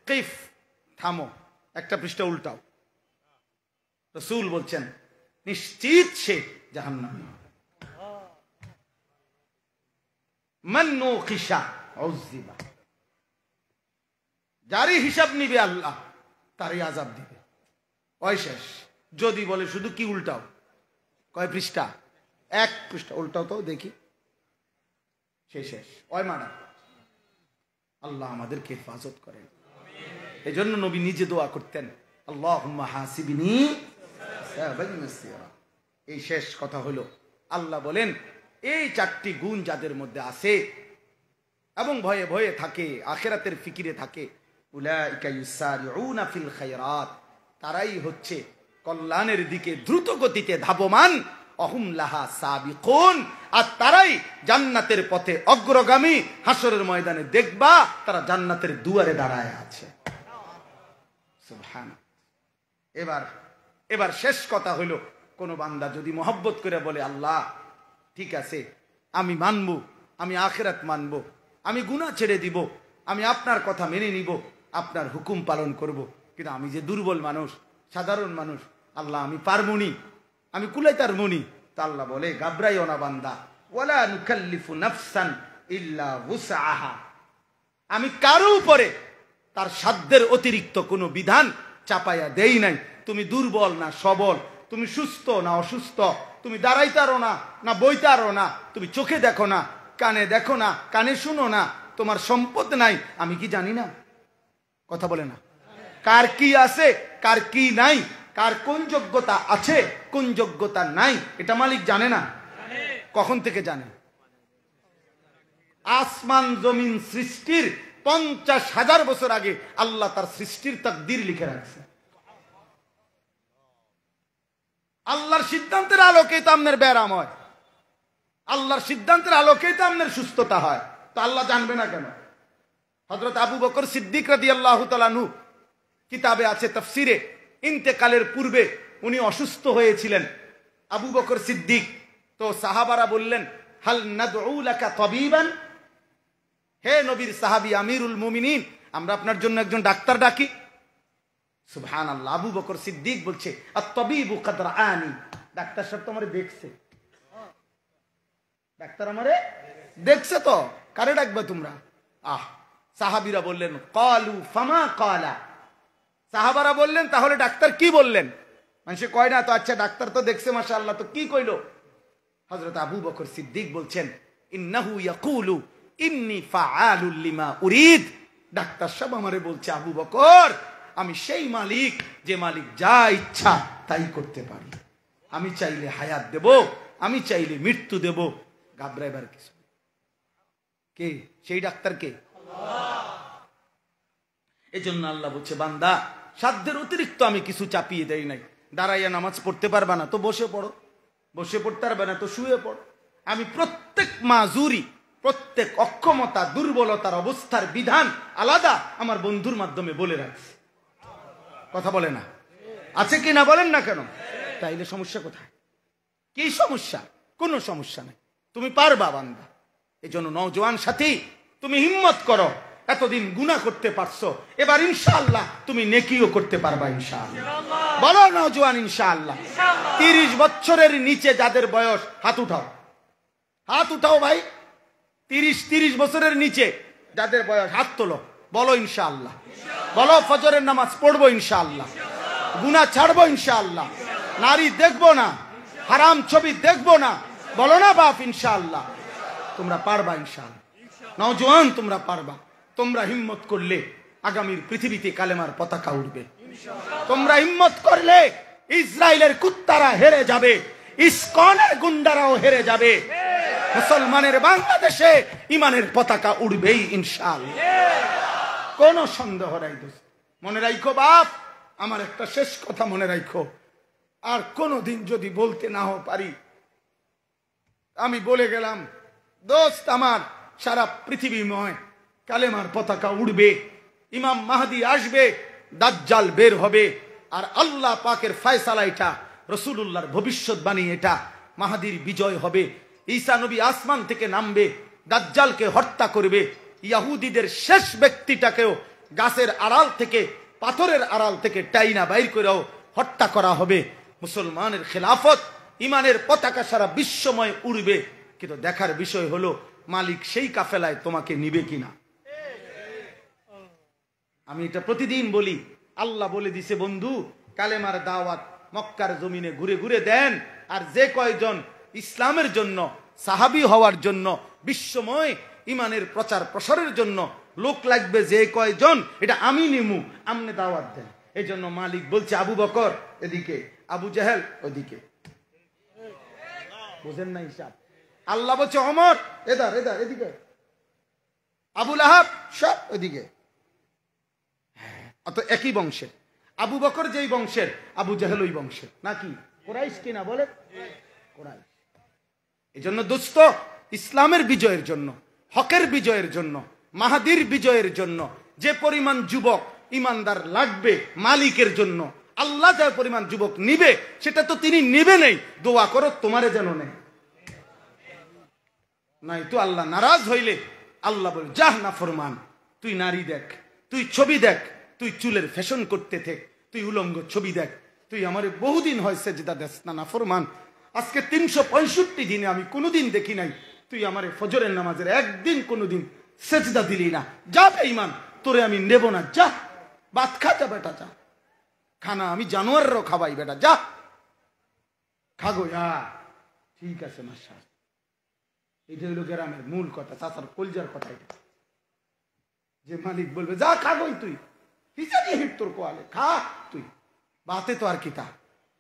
কিফ থামো একটা পৃষ্ঠা উল্টাও রাসূল বলছেন নিশ্চিত সে জাহান্নামী মান নুকিশা উযিবা যারই হিসাব নিবে আল্লাহ তারই আযাব দিবে ওই শেষ যদি বলে শুধু কি উল্টাও কয় পৃষ্ঠা এক পৃষ্ঠা উল্টাও তো দেখি শেষ ওই মানা আল্লাহ আমাদেরকে হেফাজত করেন এই জন্য নবী নিজে দোয়া করতেন আল্লাহুম্মা হাসিবনি হিসাবান ইয়াসীরা এই শেষ কথা হলো আল্লাহ বলেন এই চারটি গুণ যাদের মধ্যে আছে এবং ভয়ে ভয়ে থাকে আখিরাতের ফিকিরে থাকে উলাইকা ইউসারিউনা ফিল খায়রাত তারাই হচ্ছে কল্যাণের দিকে দ্রুত গতিতে ধাবমান অহুম লাহা সাবিকুন আর তারাই জান্নাতের পথে অগ্রগামী হাসরের ময়দানে দেখবা তারা জান্নাতের দুয়ারে দাঁড়ায় আছে সুবহান এবার শেষ কথা হলো কোন বান্দা যদি মহব্বত করে বলে আল্লাহ ঠিক আছে আমি মানবো আমি আখিরাত মানবো আমি গুনাহ ছেড়ে দিব আমি আপনার কথা মেনে নিব আপনার হুকুম পালন করব কিন্তু আমি যে দুর্বল মানুষ সাধারণ মানুষ আল্লাহ আমি পারবনি আমি কুলাইতার মনি তা আল্লাহ বলে ঘাবড়াইও না বান্দা ওয়ালা নুকাল্লিফু নাফসান ইল্লা উসআহা আমি কারো উপরে তার সাধ্যের অতিরিক্ত কোনো বিধান চাপাইয়া দেই নাই তুমি দুর্বল না সবল তুমি সুস্থ না অসুস্থ তুমি দাঁড়াইতারো না না বইতারো না তুমি চোখে দেখো না কানে দেখো না কানে শুনো না তোমার সম্পদ নাই আমি কি জানি না কথা বলে না কার কি আছে কার কি নাই কার কোন যোগ্যতা আছে কোন যোগ্যতা নাই এটা মালিক জানে না কখন থেকে জানে আসমান জমিন সৃষ্টির 50,000 বছর আগে আল্লাহ তার সৃষ্টির তাকদীর লিখে রাখছে আল্লাহর সিদ্ধান্তের আলোকেই তো আপনার ব্যারাম হয় আল্লাহর সিদ্ধান্তের আলোকেই তো আপনার সুস্থতা হয় তো আল্লাহ জানবে না কেন হযরত আবু বকর সিদ্দিক রাদিয়াল্লাহু তাআলা আনহু কিতাবে আছে তাফসিরে ইন্তেকালের পূর্বে উনি অসুস্থ হয়েছিলেন আবু বকর সিদ্দিক তো সাহাবারা বললেন হাল নাদউ লাকা তাবিবান হে নবীর সাহাবী আমিরুল মুমিনিন আমরা আপনার জন্য একজন ডাক্তার ডাকি সুবহানাল্লাহ আবু বকর সিদ্দিক বলছে আত-তাবিবু কদ রাআনি ডাক্তার সাহেব তো আমারে দেখছে ডাক্তার আমারে দেখছে তো কারে ডাকবে তোমরা সাহাবীরা বললেন ক্বালু ফামা ক্বালা সাহাবারা বললেন তাহলে ডাক্তার কি বললেন মানে কয় না তো আচ্ছা ডাক্তার তো দেখছে মাশাআল্লাহ তো কি কইলো হযরত আবু বকর সিদ্দিক বলছেন ইন্নাহু ইয়াকুলু ইন্নী ফাআলুল লিমা উরিদ। ডাক্তার সাহেব আমারে বলছে, আবু বকর, আমি সেই মালিক যে মালিক যা ইচ্ছা তাই করতে পারি। আমি চাইলে হায়াত দেব, আমি চাইলে মৃত্যু দেব। ঘাবড়াইবার কিছু কে? সেই ডাক্তার কে? এই জন্য আল্লাহ বলছে, বান্দা সাধ্যের অতিরিক্ত আমি কিছু চাপিয়ে দেই নাই। দাঁড়াইয়া নামাজ পড়তে পারবা না তো বসে পড়ো, বসে পড়তে পারবে না তো শুয়ে পড়ো। আমি প্রত্যেক মাজুরি, প্রত্যেক অক্ষমতা, দুর্বলতার অবস্থার বিধান আলাদা আমার বন্ধুর মাধ্যমে বলে রাখছি। কথা বলে না? আছে কি না বলেন না কেন? তাইলে সমস্যা কোথায়? কি সমস্যা? কোনো সমস্যা নেই, তুমি পারবা বান্দা। এই জন্য নওজোয়ান সাথী, তুমি হিম্মত করো। এতদিন গুনাহ করতে পারছো, এবার ইনশাআল্লাহ তুমি নেকিও করতে পারবা ইনশাআল্লাহ। বলো নওজোয়ান ইনশাআল্লাহ। 30 বছরের নিচে যাদের বয়স, হাত উঠাও, হাত উঠাও ভাই। 30 বছরের নিচে যাদের বয়স, হাত তোলো, বলো ইনশাআল্লাহ। বলো ফজরের নামাজ পড়বো ইনশাআল্লাহ, গুনাহ ছাড়বো ইনশাআল্লাহ, নারী দেখবো না, হারাম ছবি দেখবো না। বলো না বাপ ইনশাআল্লাহ। তোমরা পারবা ইনশাআল্লাহ। নওজোয়ান তোমরা পারবা। তোমরা হিম্মত করলে আগামীর পৃথিবীতে কালেমার পতাকা উঠবে। তোমরা হিম্মত করলে ইসরায়েলের কুত্তারা হেরে যাবে, ইসকনের গুন্ডারাও হেরে যাবে। মুসলমানের বাংলাদেশে ইমানের পতাকা উঠবেই ইনশাআল্লাহ, কোনো সন্দেহ নাই। মনে রাখো বাপ, আমার একটা শেষ কথা মনে রাখো। আর কোনদিন যদি বলতে না পারি, আমি বলে গেলাম দোস্ত আমার, সারা পৃথিবীময় কালেমার পতাকা উড়বে। ইমাম মাহদি আসবে, দাজ্জাল বের হবে, আর আল্লাহ পাকের ফয়সালা এটা, রাসূলুল্লাহর ভবিষ্যৎবাণী এটা, মাহদির বিজয় হবে। ঈসা নবী আসমান থেকে নামবে, দাজ্জালকে হত্যা করবে। ইহুদিদের শেষ ব্যক্তিটাকেও গাছের আড়াল থেকে, পাথরের আড়াল থেকে টাইনা বাইর করেও হত্যা করা হবে। মুসলমানের খেলাফত, ইমানের পতাকা সারা বিশ্বময় উড়বে। কিন্তু দেখার বিষয় হলো মালিক সেই কাফেলায় তোমাকে নিবে কিনা। আমি এটা প্রতিদিন বলি, আল্লাহ বলে দিছে বন্ধু, কালেমার দাওয়াত মক্কার জমিনে ঘুরে ঘুরে দেন। আর যে কয়জন ইসলামের জন্য, সাহাবী হওয়ার জন্য, বিশ্বময় ইমানের প্রচার প্রসারের জন্য লোক লাগবে, যে কয়জন, এটা আমি নিমু, আমনে দাওয়াত দেন। এই জন্য মালিক বলছে, আবু বকর এদিকে, আবু জাহেল ওদিকে। বুঝেন না হিসাব? আল্লাহ বলছে ওমর এদার এদার এদিকে, আবু লাহাব সব ওদিকে। অত একই বংশের। আবু বকর যেই বংশের, আবু জাহেল ওই বংশের। নাকি কুরাইশ কিনা বলে? কুরাইশ। এই জন্য দোস্ত, ইসলামের বিজয়ের জন্য, হকের বিজয়ের জন্য, মাহাদির বিজয়ের জন্য যে পরিমাণ যুবক ইমানদার লাগবে মালিকের জন্য, আল্লাহ যে পরিমাণ যুবক নিবে, সেটা তো তিনি নিবে নেই। দোয়া করো তোমারে যেন নেই, নাই তো আল্লাহ নারাজ হইলে আল্লাহ বলে, যাহ না ফরমান, তুই নারী দেখ, তুই ছবি দেখ, তুই চুলের ফ্যাশন করতে থেক, তুই উলঙ্গ ছবি দেখ, তুই আমারে বহুদিন হয়েছে যেটা দেখ না ফরমান। আজকে 365 দিনে আমি কোনোদিন দেখি নাই তুই আমারে ফজরের নামাজের একদিন কোনোদিন সেজদা দিলি না। যা বেঈমান, তোরে আমি নেব না, যা ভাত খা, যা বেটা যা, খানা আমি জানোয়ারও খাবাই, বেটা যা খাগো। ঠিক আছে মাসা, এটা হইল গ্রামের মূল কথা, চাচার কলজার কথা। এটা যে মালিক বলবে যা খাগই, তুই পিছানি হিট তোর কোয়ালে খা, তুই বাতে তো আর কিতা,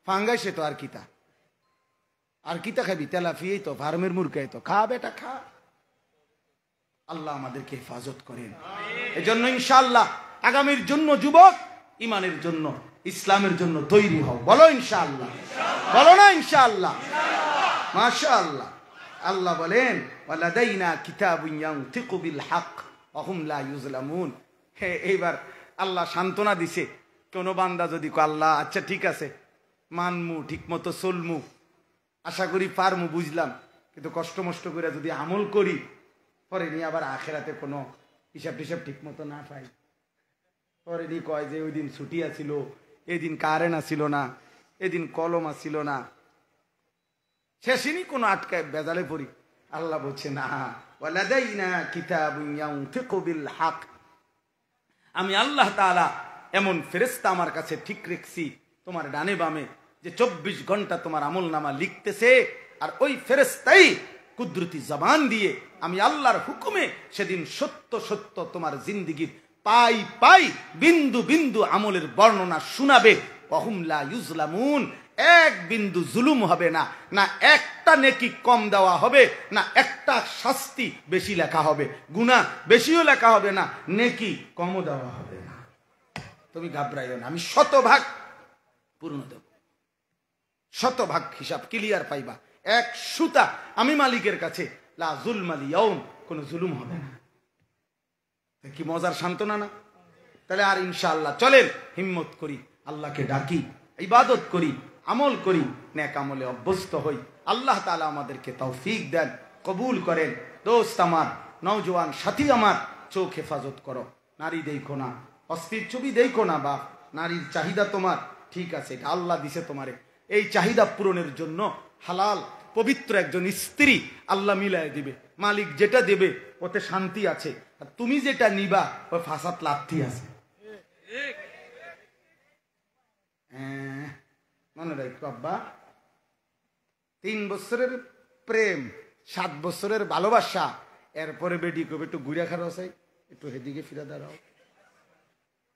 ফাঙ্গাইসে তো আর কিতা, আর কিতা খাবি, তেলাফিয়েই তো, ফার্মের মুরগাই তো, খা বেটা খা। আল্লাহ আমাদেরকে হেফাজত করেন। এই জন্য ইনশাআল্লাহ আগামীর জন্য যুবক, ইমানের জন্য, ইসলামের জন্য তৈরি হও। বলো ইনশাআল্লাহ, বলো না ইনশাআল্লাহ। মাশাআল্লাহ। আল্লাহ বলেন, ওয়ালাদাইনা কিতাবুন ইয়ানতিকু বিল হক ওয়া হুম লা ইউজলামুন। এইবার আল্লাহ সান্ত্বনা দিছে। কোন বান্দা যদি কয়, আল্লাহ আচ্ছা ঠিক আছে, মানমু, ঠিক মতো চলমু, আশা করি পারমু, বুঝলাম, কিন্তু কষ্ট মষ্ট করে যদি আমল করি, পরে নিয়ে আবার আখেরাতে কোনো হিসাব টিসাব ঠিক মতো না পাই, পরে নিয়ে কয় যে ওই দিন ছুটি আছিল, এদিন কারেন্ট আসিল না, এদিন কলম আসিল না, শেষিনি কোনো আটকায় বেজালে পড়ি। আল্লাহ বলছে না, ওয়ালাদাইনা কিতাবুন ইয়ানতিকু বিল হক, আমি আল্লাহ তাআলা এমন ফেরেশতা আমার কাছে ঠিক রেখেছি তোমার ডানে বামে, যে 24 ঘন্টা তোমার আমল নামা লিখতেছে। আর ওই ফেরেশতাই কুদরতি জবান দিয়ে আমি আল্লাহর হুকুমে সেদিন সত্য সত্য তোমার জিন্দিগির পাই পাই বিন্দু বিন্দু আমলের বর্ণনা শোনাবে। ওয়াহুম লা ইউজলামুন, এক বিন্দু জুলুম হবে না, না একটা নেকি কম দেওয়া হবে, না একটা শাস্তি বেশি লেখা হবে, গুনাহ বেশিও লেখা হবে না, নেকি কমও দেওয়া হবে না। তুমি ঘাবড়াইও না, আমি শতভাগ পূর্ণ দেব, শতভাগ হিসাব ক্লিয়ার পাইবা। এক সুতা আমি মালিকের কাছে, লা যুলমাল ইয়াউম, কোনো জুলুম হবে না। কি মজার সান্ত্বনা না? তাহলে আর ইনশাআল্লাহ চলেন হিম্মত করি, আল্লাহকে ডাকি, ইবাদত করি, আমল করি, নেক আমলে অভ্যস্ত হই। আল্লাহ তাআলা আমাদেরকে তৌফিক দেন, কবুল করেন। দোস্ত আমার, নওজোয়ান সাথী আমার, চোখ হেফাজত করো, নারী দেখো না, অস্থির ছবি দেখো না। বাপ, নারীর চাহিদা তোমার ঠিক আছে, এটা আল্লাহ দিছে তোমারে। এই চাহিদা পূরণের জন্য হালাল পবিত্র একজন স্ত্রী আল্লাহ মিলাই দিবে। মালিক যেটা দেবে ওতে শান্তি আছে, আর তুমি যেটা নিবা ওই ফাসাদ লাথি আছে। মনে রাখো আব্বা, 3 বছরের প্রেম, 7 বছরের ভালোবাসা, এরপরে বেডি কবে একটু ঘুরে খারো আছে, একটু হেদিকে ফিরে দাঁড়াও।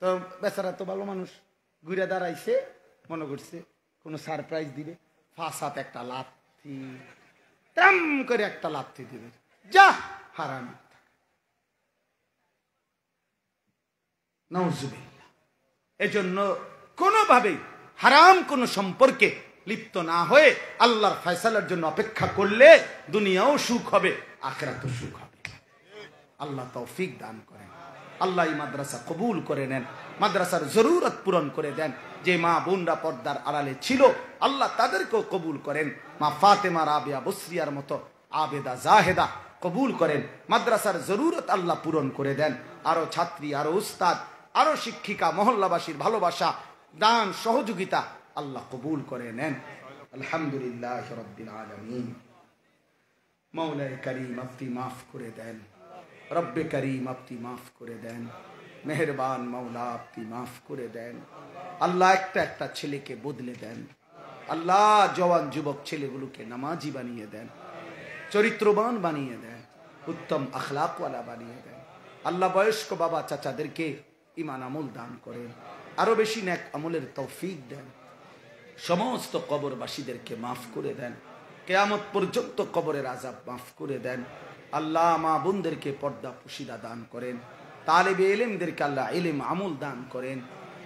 তো বেচারা তো ভালো মানুষ, ঘুরে দাঁড়াইছে, মনে করছে কোনো সারপ্রাইজ দিবে, ফাসাদ একটা লাথি, তেম করে একটা লাথি দিবে, যা হারামি। নাউজুবিল্লাহ। এজন্য কোনোভাবেই হারাম কোন সম্পর্কে লিপ্ত না হয়ে আল্লাহর ফয়সালার জন্য অপেক্ষা করলে দুনিয়াও সুখ হবে, আখিরাতও সুখ হবে। আল্লাহ তৌফিক দান করেন। আল্লাহ এই মাদ্রাসা কবুল করে নেন, মাদ্রাসার জরুরত পূরণ করে দেন। যে মা বোনরা পর্দার আড়ালে ছিল আল্লাহ তাদেরকেও কবুল করেন। মা ফাতেমা রাবিয়া বসরিয়ার মতো আবেদা জাহেদা কবুল করেন। মাদ্রাসার জরুরত আল্লাহ পূরণ করে দেন। আরো ছাত্রী, আরো উস্তাদ, আরো শিক্ষিকা, মহল্লাবাসীর ভালোবাসা, দান, সহযোগিতা আল্লাহ কবুল করে নেন। আলহামদুলিল্লাহ রাব্বিল আলামিন। মাওলায়ে কারীম আপনি মাফ করে দেন, রব্বে কারীম আপনি মাফ করে দেন, মেহেরবান মাওলা আপনি মাফ করে দেন। আল্লাহ একটা একটা ছেলেকে বদলে দেন। আল্লাহ জওয়ান যুবক ছেলেগুলোকে নামাজি বানিয়ে দেন, চরিত্রবান বানিয়ে দেন, উত্তম আখলাকওয়ালা বানিয়ে দেন। আল্লাহ বয়স্ক বাবা চাচাদেরকে ঈমান আমল দান করেন, আরো বেশি নেক আমলের তৌফিক দেন। সমস্ত কবরবাসীদেরকে মাফ করে দেন, কিয়ামত পর্যন্ত কবরের আযাব মাফ করে দেন। আল্লাহ মা বোনদেরকে পর্দা পুশিদা দান করেন, তালেবে ইলমদেরকে আল্লাহ ইলম আমল দান করেন।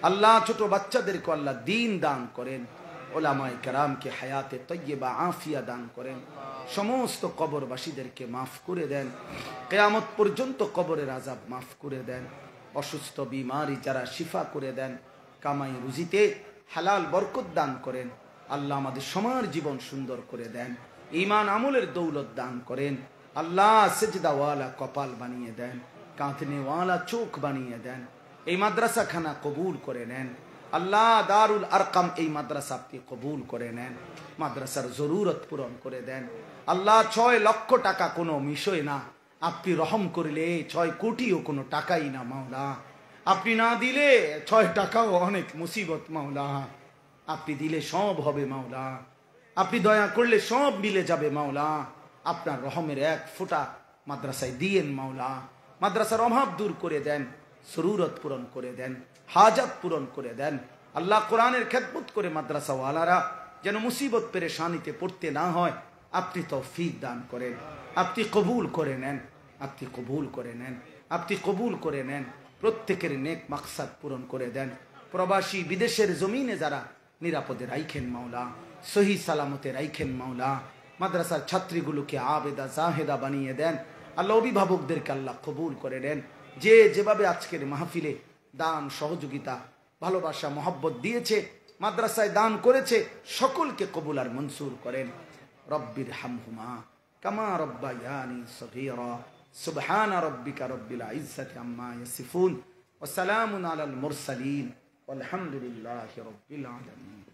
আল্লাহ ছোট বাচ্চাদেরকে আল্লাহ দ্বীন দান করেন। উলামায়ে কেরামকে হায়াতে তয়্যিবা আফিয়া দান করেন। সমস্ত কবরবাসীদেরকে মাফ করে দেন, কিয়ামত পর্যন্ত কবরের আযাব মাফ করে দেন। অসুস্থ বিমারি যারা শিফা করে দেন, কামাই রুজিতে হালাল বরকত দান করেন। আল্লাহ আমাদের সমাজ জীবন সুন্দর করে দেন, ঈমান আমলের দৌলত দান করেন। আল্লাহ সেজদাওয়ালা কপাল বানিয়ে দেন, কাঁদনেওয়ালা চোখ বানিয়ে দেন। এই মাদ্রাসা খানা কবুল করে নেন। আল্লাহ দারুল আরকাম এই মাদ্রাসা আপনি কবুল করে নেন, মাদ্রাসার জরুরত পূরণ করে দেন। আল্লাহ 6 লক্ষ টাকা কোনো বিষয় না, আপনি রহম করলে 6 কোটিও কোনো টাকাই না মাওলা। আপনি না দিলে 6 টাকাও অনেক মুসিবত মাওলা, আপনি দিলে সব হবে মাওলা। আপনি দয়া করলে সব মিলে যাবে মাওলা। আপনার রহমের এক ফোঁটা মাদ্রাসায় দিয়েন মাওলা। মাদ্রাসার অভাব দূর করে দেন, জরুরত পূরণ করে দেন, হাজাত পূরণ করে দেন। আল্লাহ কোরআনের খেদমত করে মাদ্রাসাওয়ালারা যেন মুসিবত পেরেশানিতে পড়তে না হয়, আপনি তৌফিক দান করেন। আপনি কবুল করে নেন, আপনি কবুল করে নেন, আপনি কবুল করে নেন। প্রত্যেকের নেক মাকসাদ পূরণ করে দেন। প্রবাসী বিদেশের জমিনে যারা নিরাপদে রাইখেন মাওলা, সহি সালামতে রাইখেন মাওলা। মাদ্রাসার ছাত্রীগুলোকে আবেদা জাহেদা বানিয়ে দেন। আল্লাহ অভিভাবকদেরকে আল্লাহ কবুল করে নেন। যে যেভাবে আজকের মাহফিলে দান, সহযোগিতা, ভালোবাসা, মহব্বত দিয়েছে, মাদ্রাসায় দান করেছে, সকলকে কবুল আর মনসুর করেন। রব্বির হামহুমা কামা রব্বায়ানি সগীরা। সুবহানা রব্বিকা রব্বিল ইজ্জাতি আম্মা ইয়াসিফুন ওয়া সালামুন আলাল মুরসালিন ওয়ালহামদুলিল্লাহি রাব্বিল আলামিন।